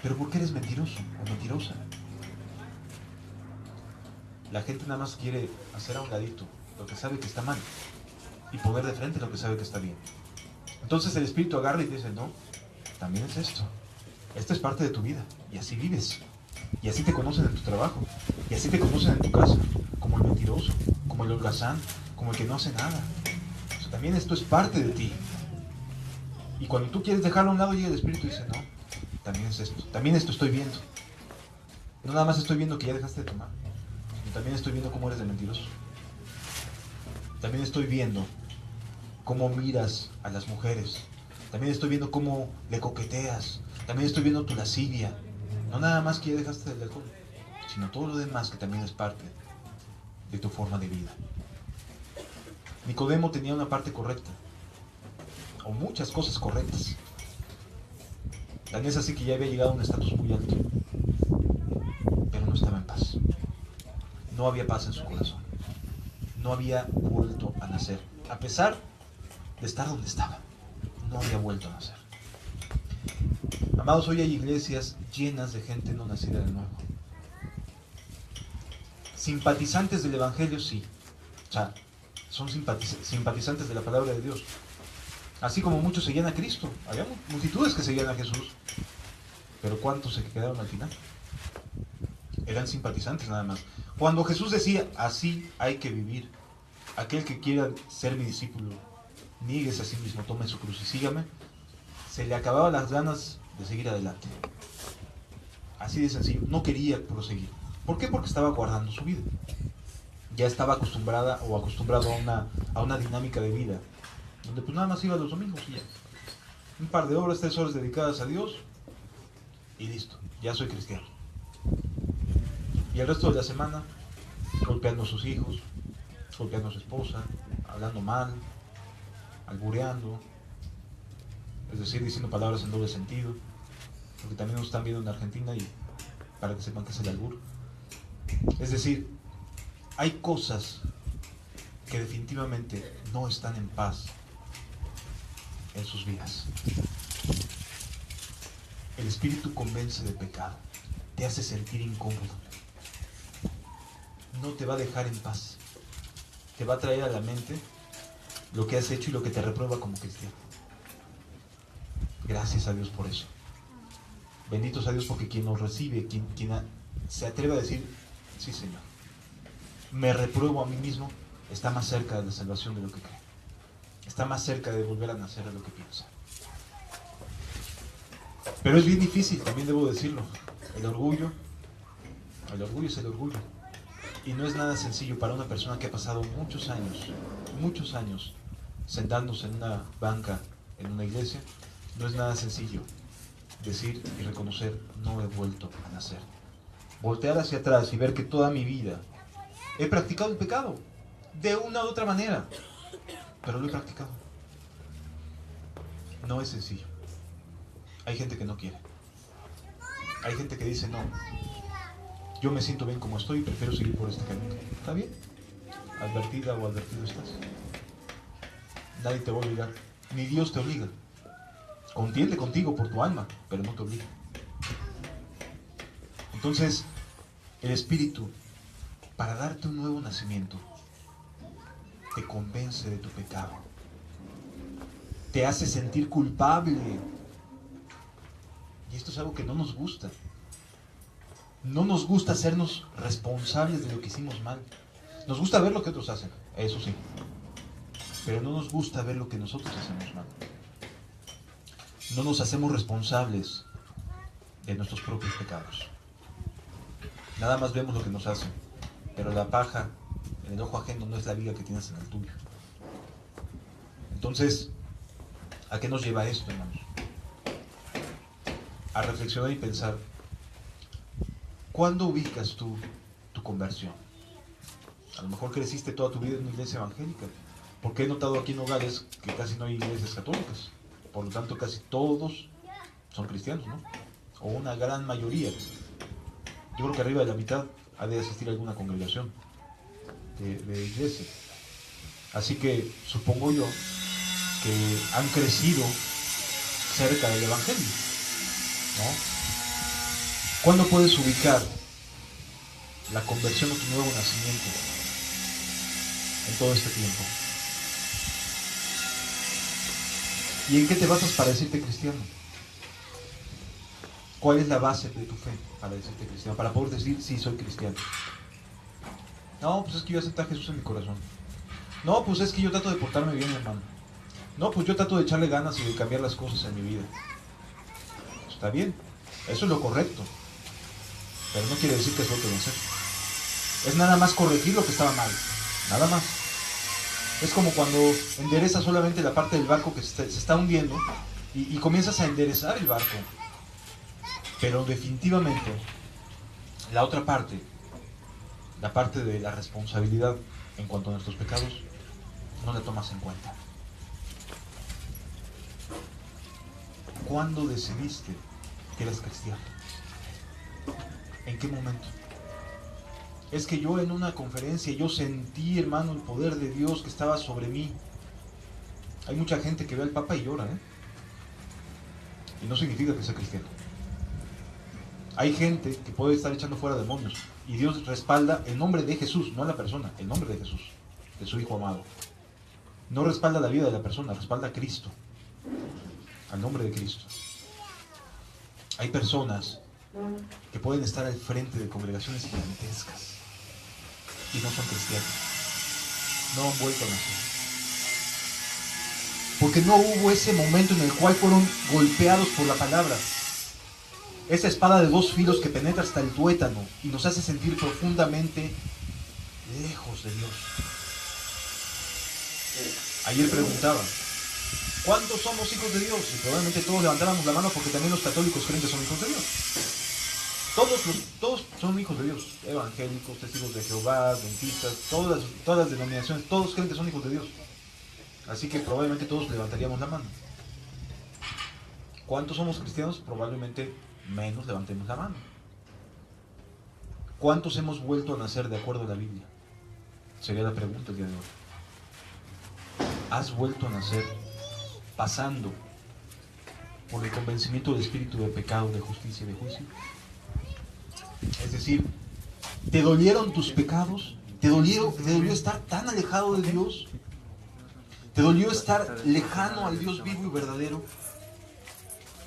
pero ¿por qué eres mentiroso o mentirosa? La gente nada más quiere hacer a un ladito lo que sabe que está mal y poner de frente lo que sabe que está bien. Entonces el Espíritu agarra y dice: no, también es esto. Esto es parte de tu vida y así vives. Y así te conocen en tu trabajo. Y así te conocen en tu casa. Como el mentiroso, como el holgazán, como el que no hace nada. O sea, también esto es parte de ti. Y cuando tú quieres dejarlo a un lado, llega el Espíritu y dice: no, también es esto. También esto estoy viendo. No nada más estoy viendo que ya dejaste de tomar, sino también estoy viendo cómo eres de mentiroso. También estoy viendo cómo miras a las mujeres. También estoy viendo cómo le coqueteas. También estoy viendo tu lascivia. No nada más que ya dejaste del alcohol, sino todo lo demás que también es parte de tu forma de vida. Nicodemo tenía una parte correcta, o muchas cosas correctas. Tan es así que ya había llegado a un estatus muy alto, pero no estaba en paz. No había paz en su corazón. No había vuelto a nacer, a pesar de estar donde estaba. No había vuelto a nacer. Amados, hoy hay iglesias llenas de gente no nacida de nuevo. Simpatizantes del Evangelio, sí. O sea, son simpatizantes de la palabra de Dios. Así como muchos seguían a Cristo. Había multitudes que seguían a Jesús. Pero ¿cuántos se quedaron al final? Eran simpatizantes nada más. Cuando Jesús decía: así hay que vivir, aquel que quiera ser mi discípulo, níguese a sí mismo, tome su cruz y sígame, se le acababan las ganas de seguir adelante. Así de sencillo. No quería proseguir. ¿Por qué? Porque estaba guardando su vida. Ya estaba acostumbrada o acostumbrado a una dinámica de vida donde pues nada más iba los domingos y ya. Un par de horas, 3 horas dedicadas a Dios, y listo, ya soy cristiano. Y el resto de la semana, golpeando a sus hijos, golpeando a su esposa, hablando mal, albureando, es decir, diciendo palabras en doble sentido, porque también nos están viendo en Argentina y para que sepan que es el albur. Es decir, hay cosas que definitivamente no están en paz en sus vidas. El espíritu convence de pecado, te hace sentir incómodo, no te va a dejar en paz, te va a traer a la mente lo que has hecho y lo que te reprueba como cristiano. Gracias a Dios por eso. Bendito sea Dios, porque quien nos recibe, quien se atreve a decir, sí Señor, me repruebo a mí mismo, está más cerca de la salvación de lo que cree. Está más cerca de volver a nacer de lo que piensa. Pero es bien difícil, también debo decirlo. El orgullo es el orgullo. Y no es nada sencillo para una persona que ha pasado muchos años sentándose en una banca en una iglesia. No es nada sencillo decir y reconocer, no he vuelto a nacer. Voltear hacia atrás y ver que toda mi vida he practicado el pecado, de una u otra manera, pero lo he practicado. No es sencillo. Hay gente que no quiere. Hay gente que dice, no, yo me siento bien como estoy y prefiero seguir por este camino. ¿Está bien? Advertida o advertido estás. Nadie te va a obligar, ni Dios te obliga. Contiende contigo por tu alma, pero no te obliga. Entonces, el Espíritu, para darte un nuevo nacimiento, te convence de tu pecado. Te hace sentir culpable. Y esto es algo que no nos gusta. No nos gusta hacernos responsables de lo que hicimos mal. Nos gusta ver lo que otros hacen, eso sí. Pero no nos gusta ver lo que nosotros hacemos mal. No nos hacemos responsables de nuestros propios pecados. Nada más vemos lo que nos hacen, pero la paja en el ojo ajeno no es la viga que tienes en el tuyo. Entonces, ¿a qué nos lleva esto, hermanos? A reflexionar y pensar, ¿cuándo ubicas tú tu conversión? A lo mejor creciste toda tu vida en una iglesia evangélica, porque he notado aquí en Nogales que casi no hay iglesias católicas. Por lo tanto, casi todos son cristianos, ¿no? O una gran mayoría. Yo creo que arriba de la mitad ha de asistir a alguna congregación de iglesia. Así que supongo yo que han crecido cerca del evangelio, ¿no? ¿Cuándo puedes ubicar la conversión o tu nuevo nacimiento en todo este tiempo? ¿Y en qué te basas para decirte cristiano? ¿Cuál es la base de tu fe para decirte cristiano? Para poder decir, sí, soy cristiano. No, pues es que yo acepto a Jesús en mi corazón. No, pues es que yo trato de portarme bien, hermano. No, pues yo trato de echarle ganas y de cambiar las cosas en mi vida. Está bien, eso es lo correcto. Pero no quiere decir que es lo que voy a hacer. Es nada más corregir lo que estaba mal. Nada más. Es como cuando enderezas solamente la parte del barco que se está hundiendo y comienzas a enderezar el barco. Pero definitivamente la otra parte, la parte de la responsabilidad en cuanto a nuestros pecados, no la tomas en cuenta. ¿Cuándo decidiste que eres cristiano? ¿En qué momento? Es que yo en una conferencia, yo sentí, hermano, el poder de Dios que estaba sobre mí. Hay mucha gente que ve al Papa y llora, ¿eh? Y no significa que sea cristiano. Hay gente que puede estar echando fuera demonios y Dios respalda el nombre de Jesús, no a la persona, el nombre de Jesús, de su Hijo amado. No respalda la vida de la persona, respalda a Cristo, al nombre de Cristo. Hay personas que pueden estar al frente de congregaciones gigantescas y no son cristianos, no han vuelto a nacer, porque no hubo ese momento en el cual fueron golpeados por la palabra, esa espada de dos filos que penetra hasta el tuétano y nos hace sentir profundamente lejos de Dios. Ayer preguntaba, ¿Cuántos somos hijos de Dios? Y probablemente todos levantáramos la mano porque también los católicos creen que son hijos de Dios. Todos son hijos de Dios. Evangélicos, testigos de Jehová, dentistas, todas las denominaciones, todos creen que son hijos de Dios. Así que probablemente todos levantaríamos la mano. ¿Cuántos somos cristianos? Probablemente menos levantemos la mano. ¿Cuántos hemos vuelto a nacer de acuerdo a la Biblia? Sería la pregunta el día de hoy. ¿Has vuelto a nacer pasando por el convencimiento del espíritu de pecado, de justicia y de juicio? Es decir, ¿te dolieron tus pecados? ¿Te dolió estar tan alejado de Dios? ¿Te dolió estar lejano al Dios vivo y verdadero?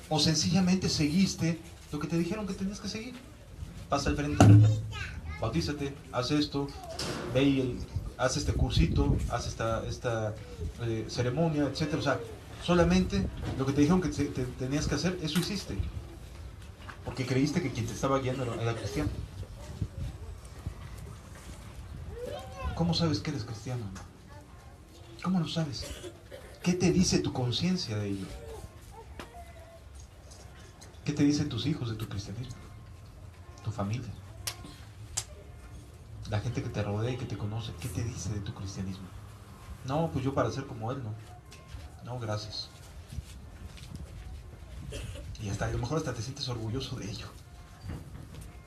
¿O sencillamente seguiste lo que te dijeron que tenías que seguir? Pasa al frente, bautízate, haz esto, ve y haz este cursito, haz esta ceremonia, etc. O sea, solamente lo que te dijeron que te tenías que hacer, eso hiciste. Porque creíste que quien te estaba guiando era cristiano. ¿Cómo sabes que eres cristiano? ¿Cómo lo sabes? ¿Qué te dice tu conciencia de ello? ¿Qué te dicen tus hijos de tu cristianismo? Tu familia. La gente que te rodea y que te conoce, ¿qué te dice de tu cristianismo? No, pues yo para ser como él, no. No, gracias. Y a lo mejor hasta te sientes orgulloso de ello.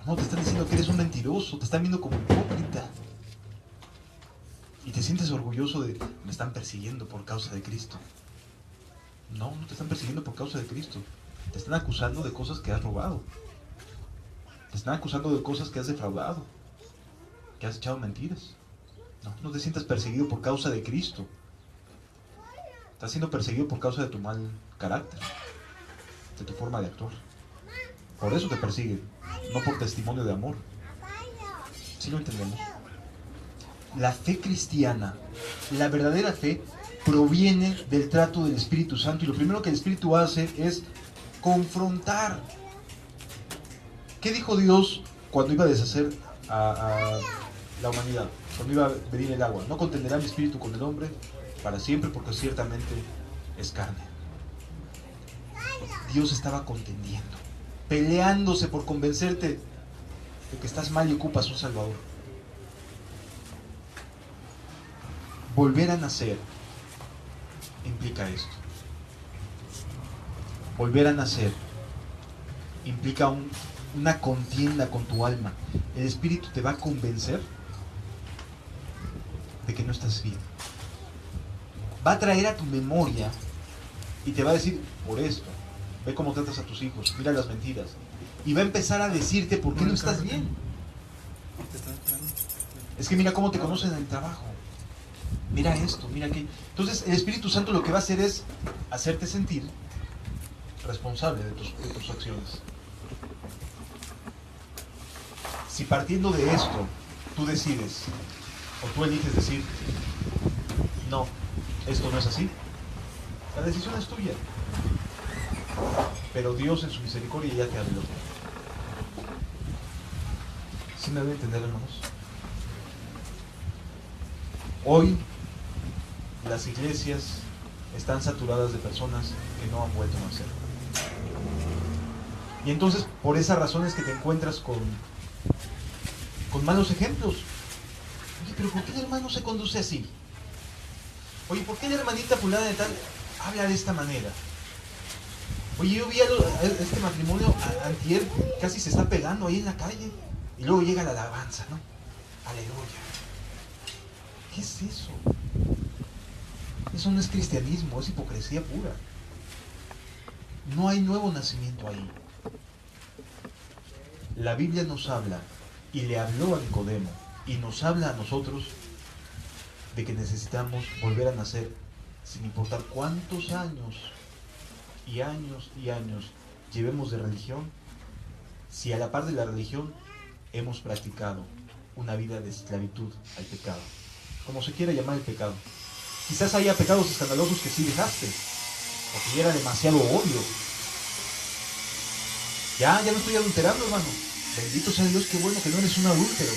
No, te están diciendo que eres un mentiroso, te están viendo como hipócrita. Y te sientes orgulloso de, me están persiguiendo por causa de Cristo. No, no te están persiguiendo por causa de Cristo. Te están acusando de cosas que has robado. Te están acusando de cosas que has defraudado, que has echado mentiras. No, no te sientas perseguido por causa de Cristo. Estás siendo perseguido por causa de tu mal carácter, de tu forma de actuar. Por eso te persiguen, no por testimonio de amor. ¿Sí lo entendemos? La fe cristiana, la verdadera fe, proviene del trato del Espíritu Santo, y lo primero que el Espíritu hace es confrontar. ¿Qué dijo Dios cuando iba a deshacer a la humanidad? Cuando iba a venir el agua. No contenderá mi espíritu con el hombre para siempre, porque ciertamente es carne. Dios estaba contendiendo, peleándose por convencerte de que estás mal y ocupas un Salvador. Volver a nacer implica esto. Volver a nacer implica una contienda con tu alma. El Espíritu te va a convencer de que no estás bien. Va a traer a tu memoria y te va a decir, por esto, ve cómo tratas a tus hijos, mira las mentiras. Y va a empezar a decirte por qué no estás bien. Es que mira cómo te conocen en el trabajo. Mira esto, mira aquello. Entonces el Espíritu Santo lo que va a hacer es hacerte sentir responsable de tus acciones. Si partiendo de esto tú decides o tú eliges decir, no, esto no es así, la decisión es tuya. Pero Dios en su misericordia ya te habló. ¿Sí me debe entender, hermanos? Hoy las iglesias están saturadas de personas que no han vuelto a nacer. Y entonces, por esas razones que te encuentras con malos ejemplos. Oye, pero ¿por qué el hermano se conduce así? Oye, ¿por qué la hermanita fulana de tal habla de esta manera? Oye, yo vi a este matrimonio antier, casi se está pegando ahí en la calle. Y luego llega la alabanza, ¿no? Aleluya. ¿Qué es eso? Eso no es cristianismo, es hipocresía pura. No hay nuevo nacimiento ahí. La Biblia nos habla, y le habló a Nicodemo, y nos habla a nosotros de que necesitamos volver a nacer, sin importar cuántos años y años y años llevemos de religión, si a la par de la religión hemos practicado una vida de esclavitud al pecado, como se quiera llamar el pecado. Quizás haya pecados escandalosos que sí dejaste, porque ya era demasiado obvio. Ya no estoy adulterando, hermano. Bendito sea Dios, qué bueno que no eres un adúltero.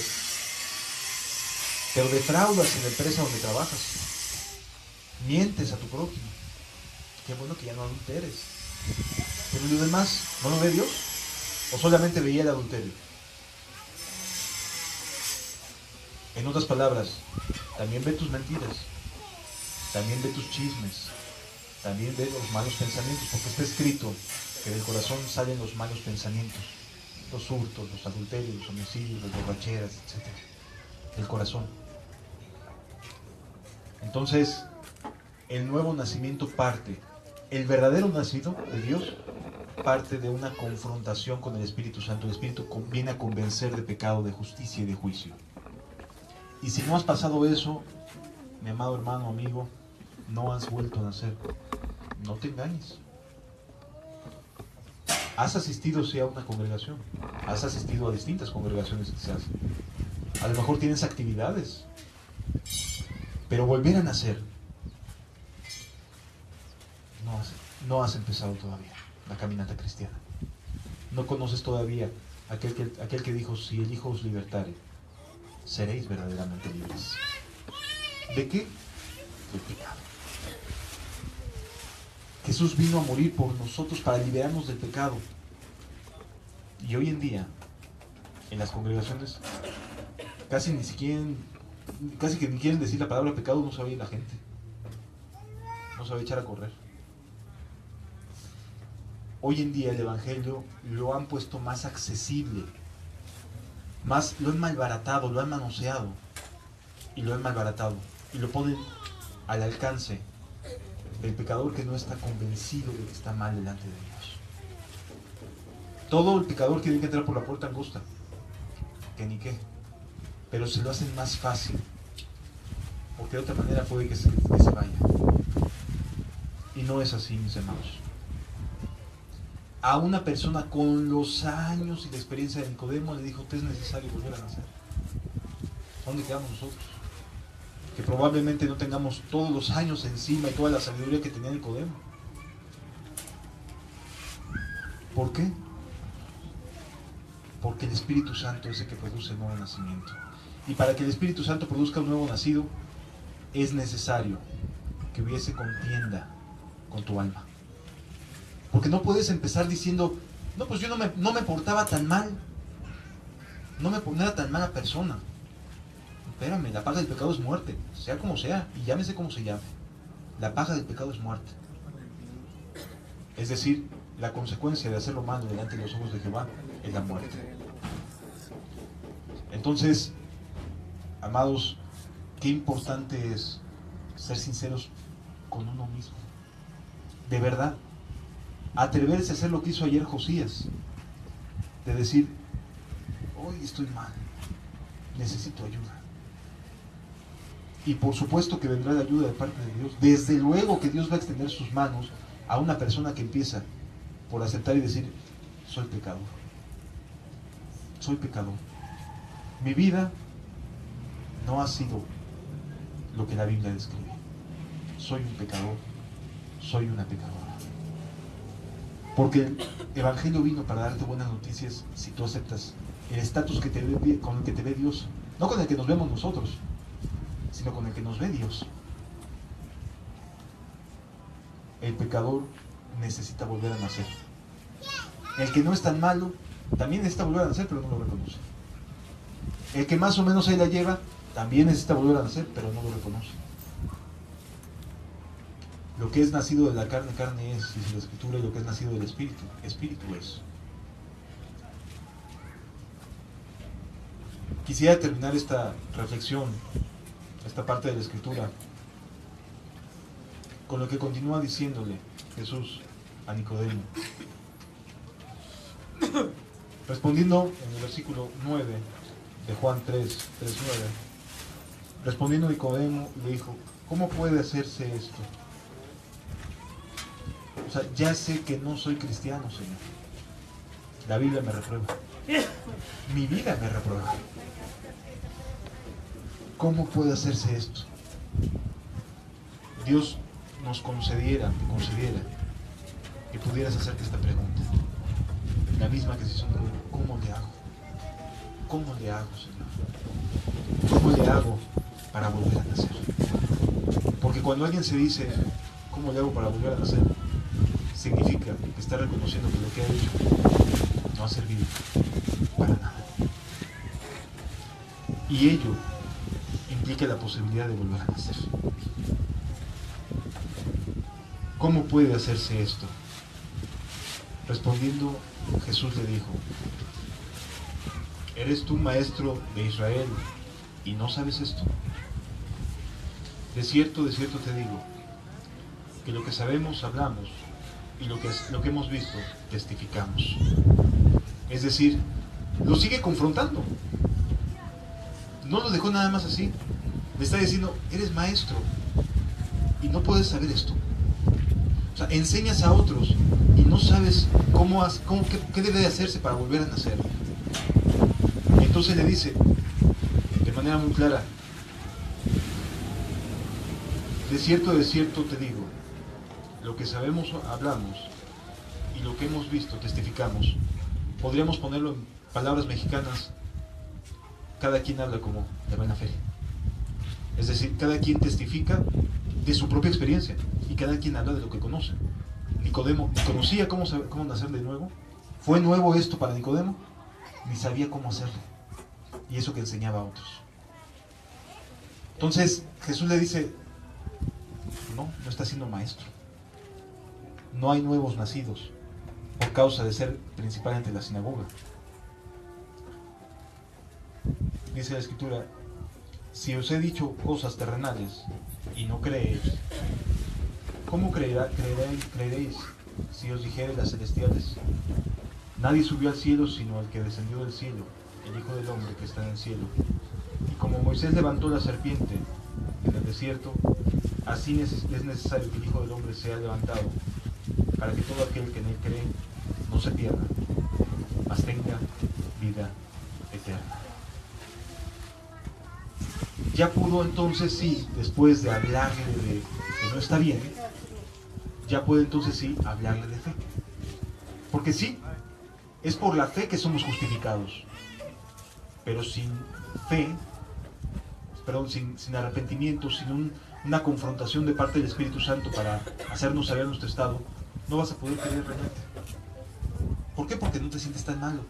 Pero defraudas en la empresa donde trabajas. Mientes a tu prójimo. qué bueno que ya no adulteres. Pero lo demás, ¿no lo ve Dios? ¿O solamente veía el adulterio? En otras palabras, también ve tus mentiras, también ve tus chismes, también ve los malos pensamientos, porque está escrito que del corazón salen los malos pensamientos, los hurtos, los adulterios, los homicidios, las borracheras, etc. Del corazón. Entonces, el nuevo nacimiento parte, el verdadero nacido de Dios parte de una confrontación con el Espíritu Santo. El Espíritu viene a convencer de pecado, de justicia y de juicio. Y si no has pasado eso, mi amado hermano, amigo, no has vuelto a nacer. No te engañes. Has asistido sí a una congregación, has asistido a distintas congregaciones quizás. A lo mejor tienes actividades, pero volver a nacer, no has empezado todavía la caminata cristiana. No conoces todavía aquel que dijo, si el Hijo os libertare, seréis verdaderamente libres. ¿De qué? Del pecado. Jesús vino a morir por nosotros para liberarnos del pecado. Y hoy en día, en las congregaciones, casi que ni quieren decir la palabra pecado, no sabe la gente. No sabe echar a correr. Hoy en día el Evangelio lo han puesto más accesible, lo han malbaratado, lo han manoseado y lo han malbaratado y lo ponen al alcance del pecador que no está convencido de que está mal delante de Dios. Todo el pecador tiene que entrar por la puerta angosta, que ni qué, pero se lo hacen más fácil, porque de otra manera puede que se vaya. Y no es así, mis hermanos. A una persona con los años y la experiencia de Nicodemo le dijo, te es necesario volver a nacer. ¿Dónde quedamos nosotros? Que probablemente no tengamos todos los años encima y toda la sabiduría que tenía Nicodemo. ¿Por qué? Porque el Espíritu Santo es el que produce el nuevo nacimiento. Y para que el Espíritu Santo produzca un nuevo nacido, es necesario que hubiese contienda con tu alma. Porque no puedes empezar diciendo, no, pues yo no me portaba tan mal, no era tan mala persona. Espérame, la paga del pecado es muerte, sea como sea, y llámese como se llame. La paga del pecado es muerte. Es decir, la consecuencia de hacer lo malo delante de los ojos de Jehová es la muerte. Entonces, amados, qué importante es ser sinceros con uno mismo. De verdad, atreverse a hacer lo que hizo ayer Josías, de decir, hoy estoy mal, necesito ayuda. Y por supuesto que vendrá la ayuda de parte de Dios. Desde luego que Dios va a extender sus manos a una persona que empieza por aceptar y decir, soy pecador. Soy pecador. Mi vida no ha sido lo que la Biblia describe. Soy un pecador. Soy una pecadora. Porque el Evangelio vino para darte buenas noticias si tú aceptas el estatus con el que te ve Dios. No con el que nos vemos nosotros, sino con el que nos ve Dios. El pecador necesita volver a nacer. El que no es tan malo también necesita volver a nacer, pero no lo reconoce. El que más o menos ahí la lleva también necesita volver a nacer, pero no lo reconoce. Lo que es nacido de la carne, carne es, dice la Escritura, y lo que es nacido del Espíritu, Espíritu es. Quisiera terminar esta reflexión, esta parte de la Escritura, con lo que continúa diciéndole Jesús a Nicodemo. Respondiendo en el versículo 9 de Juan 3:9, respondiendo Nicodemo le dijo, ¿cómo puede hacerse esto? O sea, ya sé que no soy cristiano, Señor. La Biblia me reprueba. Mi vida me reprueba. ¿Cómo puede hacerse esto? Dios te concediera que pudieras hacerte esta pregunta. La misma que se hizo Nicodemo. ¿Cómo le hago? ¿Cómo le hago, Señor? ¿Cómo le hago para volver a nacer? Porque cuando alguien se dice, ¿cómo le hago para volver a nacer? significa que está reconociendo que lo que ha hecho no ha servido para nada. Y ello implica la posibilidad de volver a nacer. ¿Cómo puede hacerse esto? Respondiendo, Jesús le dijo: ¿eres tú maestro de Israel y no sabes esto? De cierto te digo, que lo que sabemos hablamos, y lo que hemos visto testificamos. Es decir, lo sigue confrontando. No lo dejó nada más así. Le está diciendo: eres maestro y no puedes saber esto. O sea, enseñas a otros y no sabes qué debe de hacerse para volver a nacer. Entonces le dice de manera muy clara: de cierto te digo, lo que sabemos hablamos, y lo que hemos visto testificamos. Podríamos ponerlo en palabras mexicanas: cada quien habla como le va en la feria. Es decir, cada quien testifica de su propia experiencia, y cada quien habla de lo que conoce. Nicodemo conocía cómo nacer de nuevo. Fue nuevo esto para Nicodemo, ni sabía cómo hacerlo, y eso que enseñaba a otros. Entonces Jesús le dice: no está siendo maestro. No hay nuevos nacidos por causa de ser principalmente la sinagoga. Dice la Escritura: si os he dicho cosas terrenales y no creéis, ¿cómo creeréis si os dijere las celestiales? Nadie subió al cielo sino el que descendió del cielo, el Hijo del Hombre que está en el cielo. Y como Moisés levantó la serpiente en el desierto, así es necesario que el Hijo del Hombre sea levantado, para que todo aquel que en él cree no se pierda, mas tenga vida eterna. Ya pudo entonces sí, después de hablarle de que no está bien, ya puede entonces sí hablarle de fe. Porque sí, es por la fe que somos justificados. Pero sin fe, sin arrepentimiento, sin una confrontación de parte del Espíritu Santo para hacernos saber nuestro estado, no vas a poder creer realmente. ¿Por qué? Porque no te sientes tan malo.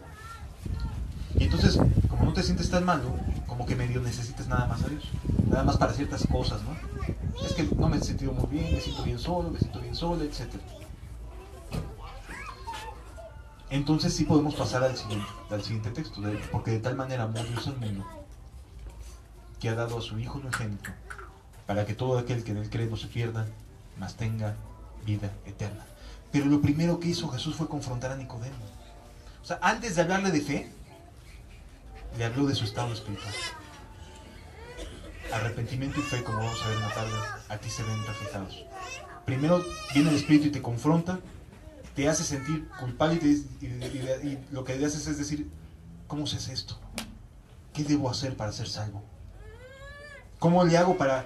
Y entonces, como no te sientes tan malo, como que medio necesitas nada más a Dios. Nada más para ciertas cosas, ¿no? Es que no me he sentido muy bien, me siento bien solo, etc. Entonces sí podemos pasar al siguiente texto, porque de tal manera amó Dios al mundo, que ha dado a su Hijo unigénito, para que todo aquel que en él cree no se pierda, mas tenga vida eterna. Pero lo primero que hizo Jesús fue confrontar a Nicodemo. O sea, antes de hablarle de fe, le habló de su estado espiritual. Arrepentimiento y fe, como vamos a ver en la tarde, aquí se ven reflejados. Primero viene el Espíritu y te confronta, te hace sentir culpable y lo que le haces es decir: ¿cómo se hace esto? ¿Qué debo hacer para ser salvo? ¿Cómo le hago para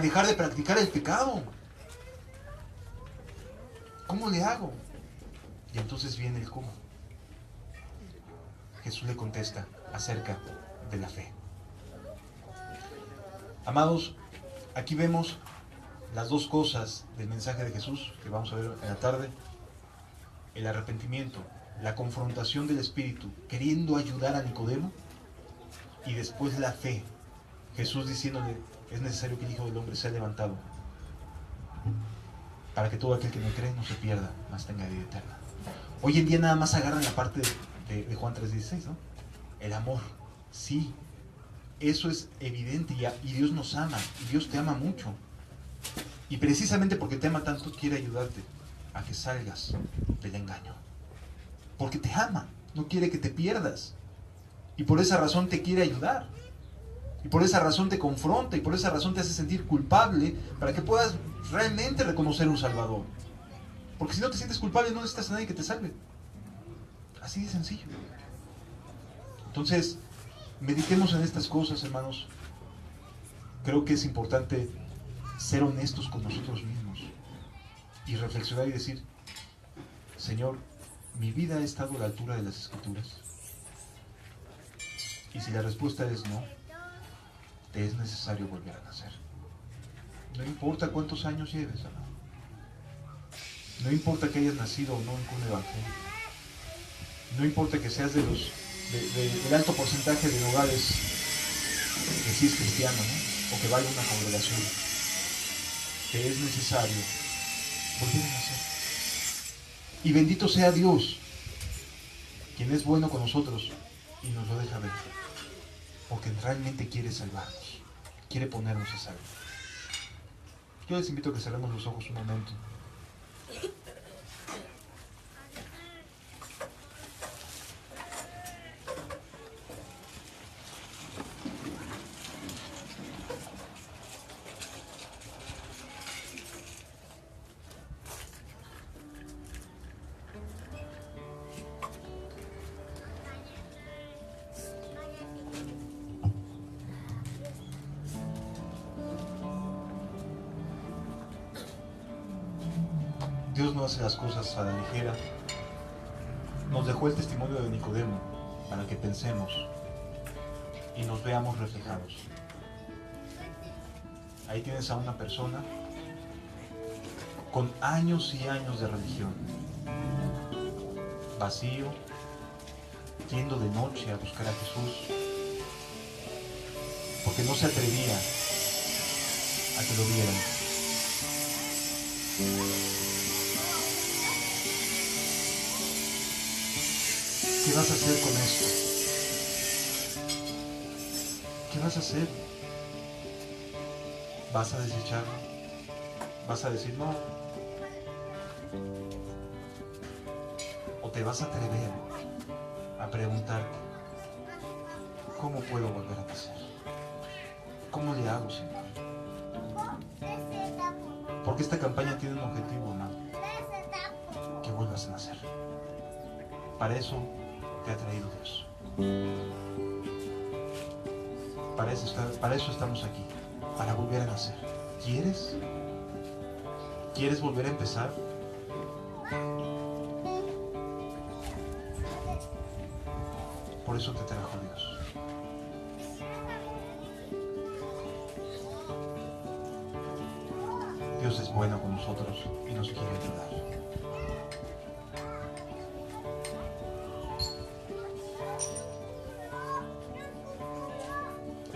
dejar de practicar el pecado? ¿Cómo le hago? Y entonces viene el cómo. Jesús le contesta acerca de la fe. Amados, aquí vemos las dos cosas del mensaje de Jesús que vamos a ver en la tarde: el arrepentimiento, la confrontación del Espíritu queriendo ayudar a Nicodemo, y después la fe, Jesús diciéndole: es necesario que el Hijo del Hombre sea levantado, para que todo aquel que no cree no se pierda, mas tenga vida eterna. Hoy en día nada más agarran la parte de Juan 3:16, ¿no? El amor. Sí, eso es evidente, y Dios nos ama, y Dios te ama mucho. Y precisamente porque te ama tanto, quiere ayudarte a que salgas del engaño. Porque te ama, no quiere que te pierdas. Y por esa razón te quiere ayudar. Y por esa razón te confronta, y por esa razón te hace sentir culpable, para que puedas realmente reconocer un Salvador. Porque si no te sientes culpable, no necesitas a nadie que te salve. Así de sencillo. Entonces, meditemos en estas cosas, hermanos. Creo que es importante ser honestos con nosotros mismos y reflexionar y decir: Señor, ¿mi vida ha estado a la altura de las Escrituras? Y si la respuesta es no, te es necesario volver a nacer. No importa cuántos años lleves, hermano. No importa que hayas nacido o no en un evangelio. No importa que seas del alto porcentaje de hogares que sí es cristiano, ¿no? O que vaya a una congregación. Te es necesario volver a nacer. Y bendito sea Dios, quien es bueno con nosotros y nos lo deja ver. Porque realmente quiere salvarnos. Quiere ponernos a salvo. Yo les invito a que cerremos los ojos un momento. Dios no hace las cosas a la ligera. Nos dejó el testimonio de Nicodemo para que pensemos y nos veamos reflejados. Ahí tienes a una persona con años y años de religión, vacío, yendo de noche a buscar a Jesús, porque no se atrevía a que lo vieran. ¿Qué vas a hacer con esto? ¿Qué vas a hacer? ¿Vas a desecharlo? ¿Vas a decir no? ¿O te vas a atrever a preguntarte, ¿cómo puedo volver a nacer? ¿Cómo le hago, Señor? Porque esta campaña tiene un objetivo, ¿no? Que vuelvas a nacer. Para eso te ha traído Dios. Para eso estamos aquí, para volver a nacer. ¿Quieres? ¿Quieres volver a empezar? Por eso te trajo Dios. Dios es bueno con nosotros y nos quiere ayudar.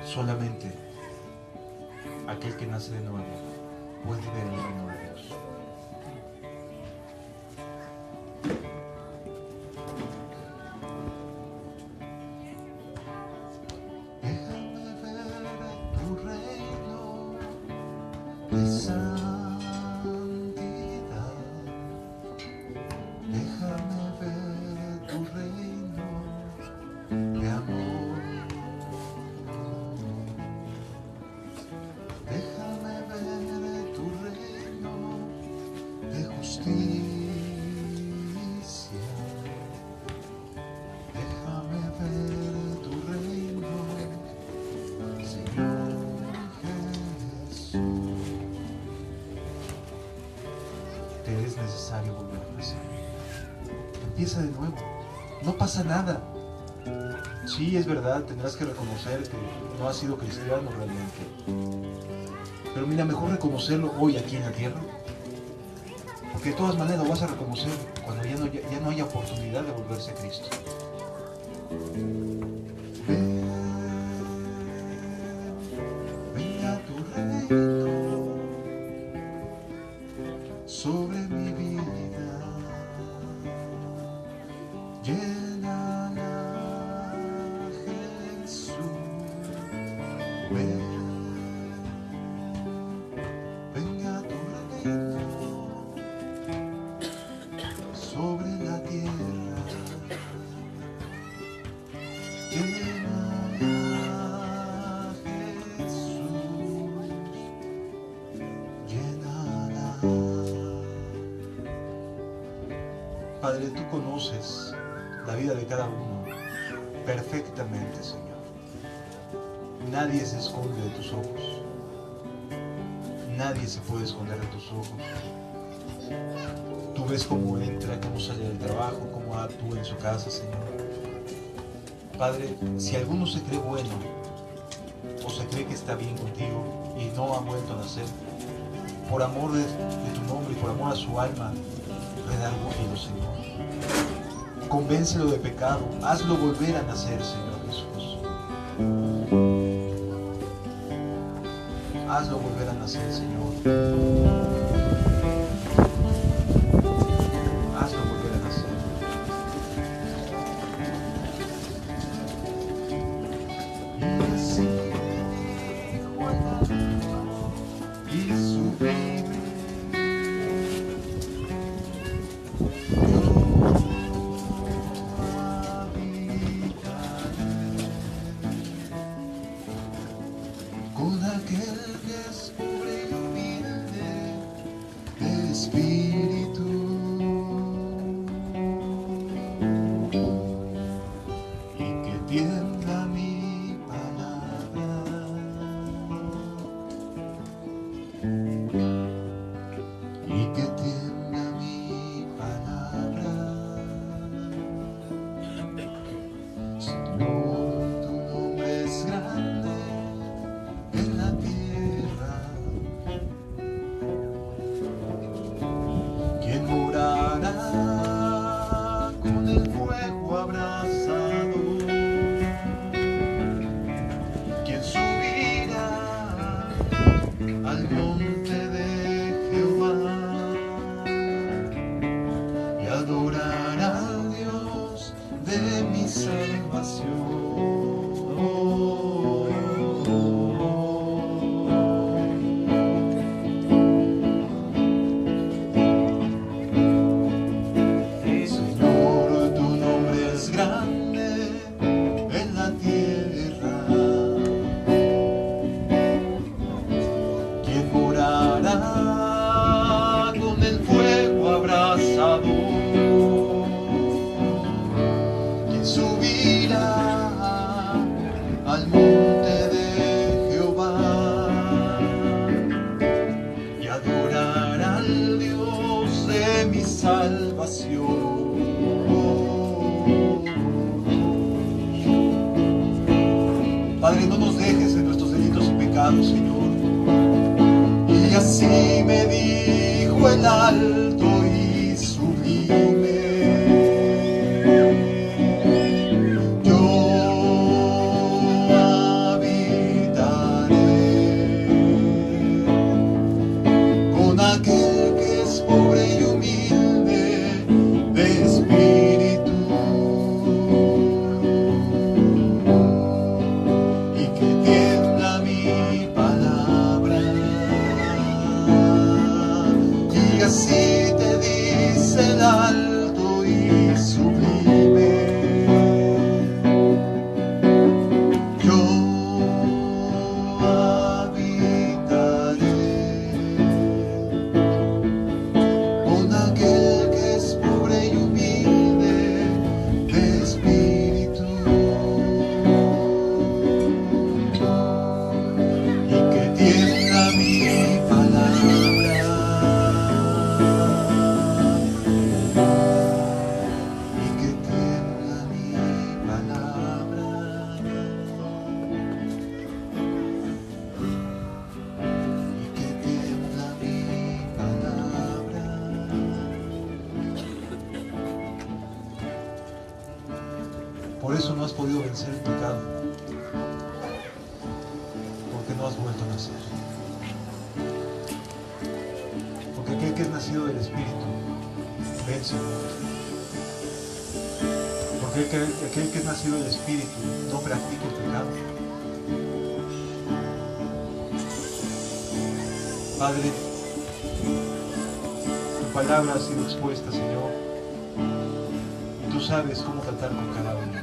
Solamente aquel que nace de nuevo puede ver el reino de Dios. Déjame ver tu reino de santidad. Déjame ver tu reino de amor. Es necesario volver a nacer. Empieza de nuevo. No pasa nada. Sí, es verdad, tendrás que reconocer que no has sido cristiano realmente. Pero mira, mejor reconocerlo hoy aquí en la tierra. Porque de todas maneras lo vas a reconocer cuando ya no haya oportunidad de volverse a Cristo. Venga tu reino sobre mi vida, llénala, Jesús. Venga tu reino sobre la tierra, llénala, Jesús, llénala. Padre, tú conoces la vida de cada uno perfectamente, Señor. Nadie se esconde de tus ojos. Nadie se puede esconder de tus ojos. Tú ves cómo entra, cómo sale del trabajo, cómo actúa en su casa, Señor. Padre, si alguno se cree bueno o se cree que está bien contigo y no ha vuelto a nacer, por amor de tu nombre y por amor a su alma, Redárguelo, Señor. Convéncelo de pecado. Hazlo volver a nacer, Señor Jesús. Hazlo volver a nacer, Señor. Hazlo volver a nacer. Y así dijo el alma y sublime. Con aquel que es pobre y humilde de espíritu, y que entienda mi palabra, y que entienda mi palabra. Señor, tu nombre es grande en la tierra. ¿Quién morará con el fuego abrasado? ¿Quién subirá al monte de Jehová y adorará al Dios de mi salvación? Señor, tu nombre es grande en la tierra. ¿Quién morará con el fuego abrasador? ¿Quién subirá al monte de Jehová y adorará al Dios de mi salvación? Padre, no nos dejes en nuestros delitos y pecados, Señor. Y así me dijo el alto y sublime: yo habitaré con aquel que es pobre y humilde de espíritu, y que entienda mi palabra. Y así te dice el alto y sublime: yo habitaré con aquel que es pobre y humilde de espíritu, y que entienda mi palabra. Y que entienda mi palabra. Y que entienda mi palabra. Por eso no has podido vencer el pecado, porque no has vuelto a nacer. Porque aquel que es nacido del Espíritu vence el mundo. Porque aquel que es nacido del Espíritu no practica el pecado. Padre, tu palabra ha sido expuesta, Señor, y tú sabes cómo tratar con cada uno.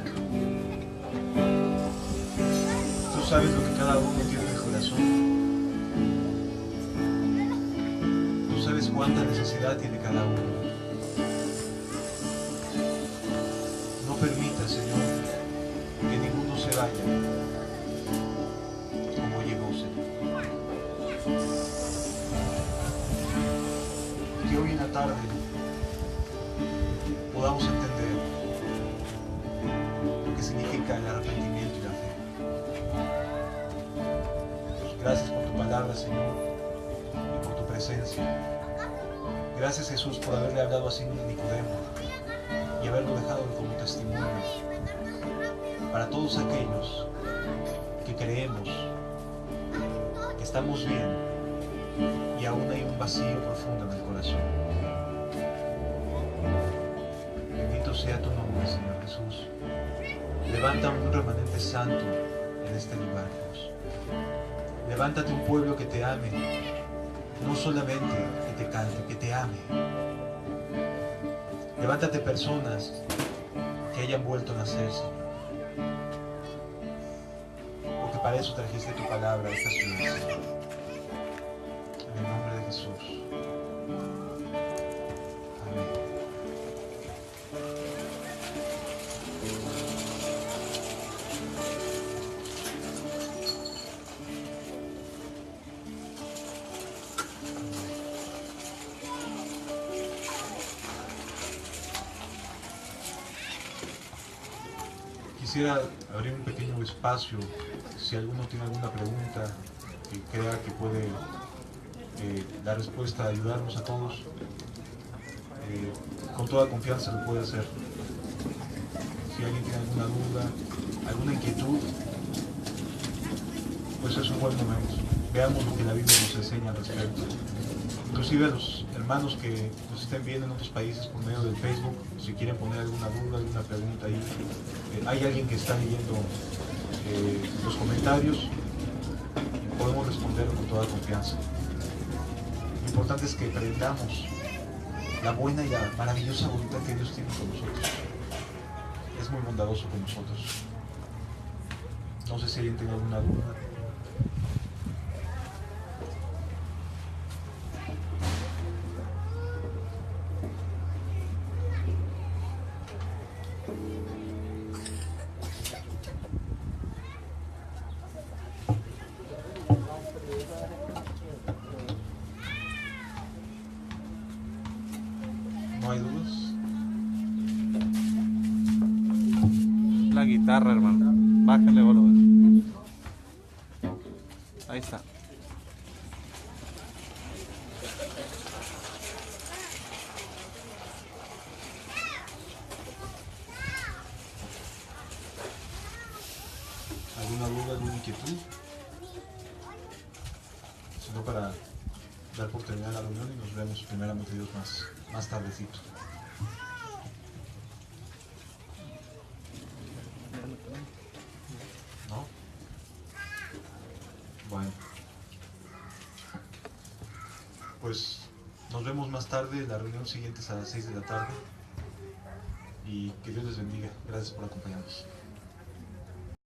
Tú sabes lo que cada uno tiene en el corazón. Tú sabes cuánta necesidad tiene cada uno. No permita, Señor, que ninguno se vaya como llegó, Señor. Que hoy en la tarde podamos entender lo que significa el arrepentimiento y la fe. Gracias por tu palabra, Señor, y por tu presencia. Gracias, Jesús, por haberle hablado así a Nicodemo y haberlo dejado como testimonio para todos aquellos que creemos que estamos bien y aún hay un vacío profundo en el corazón. Bendito sea tu nombre, Señor Jesús. Levanta un remanente santo en este lugar, Dios. Levántate un pueblo que te ame, no solamente que te cante, que te ame. Levántate personas que hayan vuelto a nacer, Señor. Porque para eso trajiste tu palabra a esta ciudad, Señor. En el nombre de Jesús. Amén. Quisiera abrir un pequeño espacio, si alguno tiene alguna pregunta que crea que puede dar respuesta, ayudarnos a todos, con toda confianza lo puede hacer. Si alguien tiene alguna duda, alguna inquietud, pues es un buen momento. Veamos lo que la Biblia nos enseña al respecto. Inclusive a los hermanos que nos estén viendo en otros países por medio del Facebook, si quieren poner alguna duda, alguna pregunta ahí, hay alguien que está leyendo los comentarios y podemos responderlo con toda confianza. Lo importante es que aprendamos la buena y la maravillosa voluntad que Dios tiene con nosotros. Es muy bondadoso con nosotros. No sé si alguien tiene alguna duda. ¿No hay dudas? La guitarra, hermano. Bájale volumen. Ahí está. ¿Alguna duda, alguna inquietud? Si no, para dar por terminada la reunión y nos vemos primeramente Dios más tardecito. ¿No? Bueno. Pues nos vemos más tarde, la reunión siguiente es a las 6 de la tarde y que Dios les bendiga. Gracias por acompañarnos.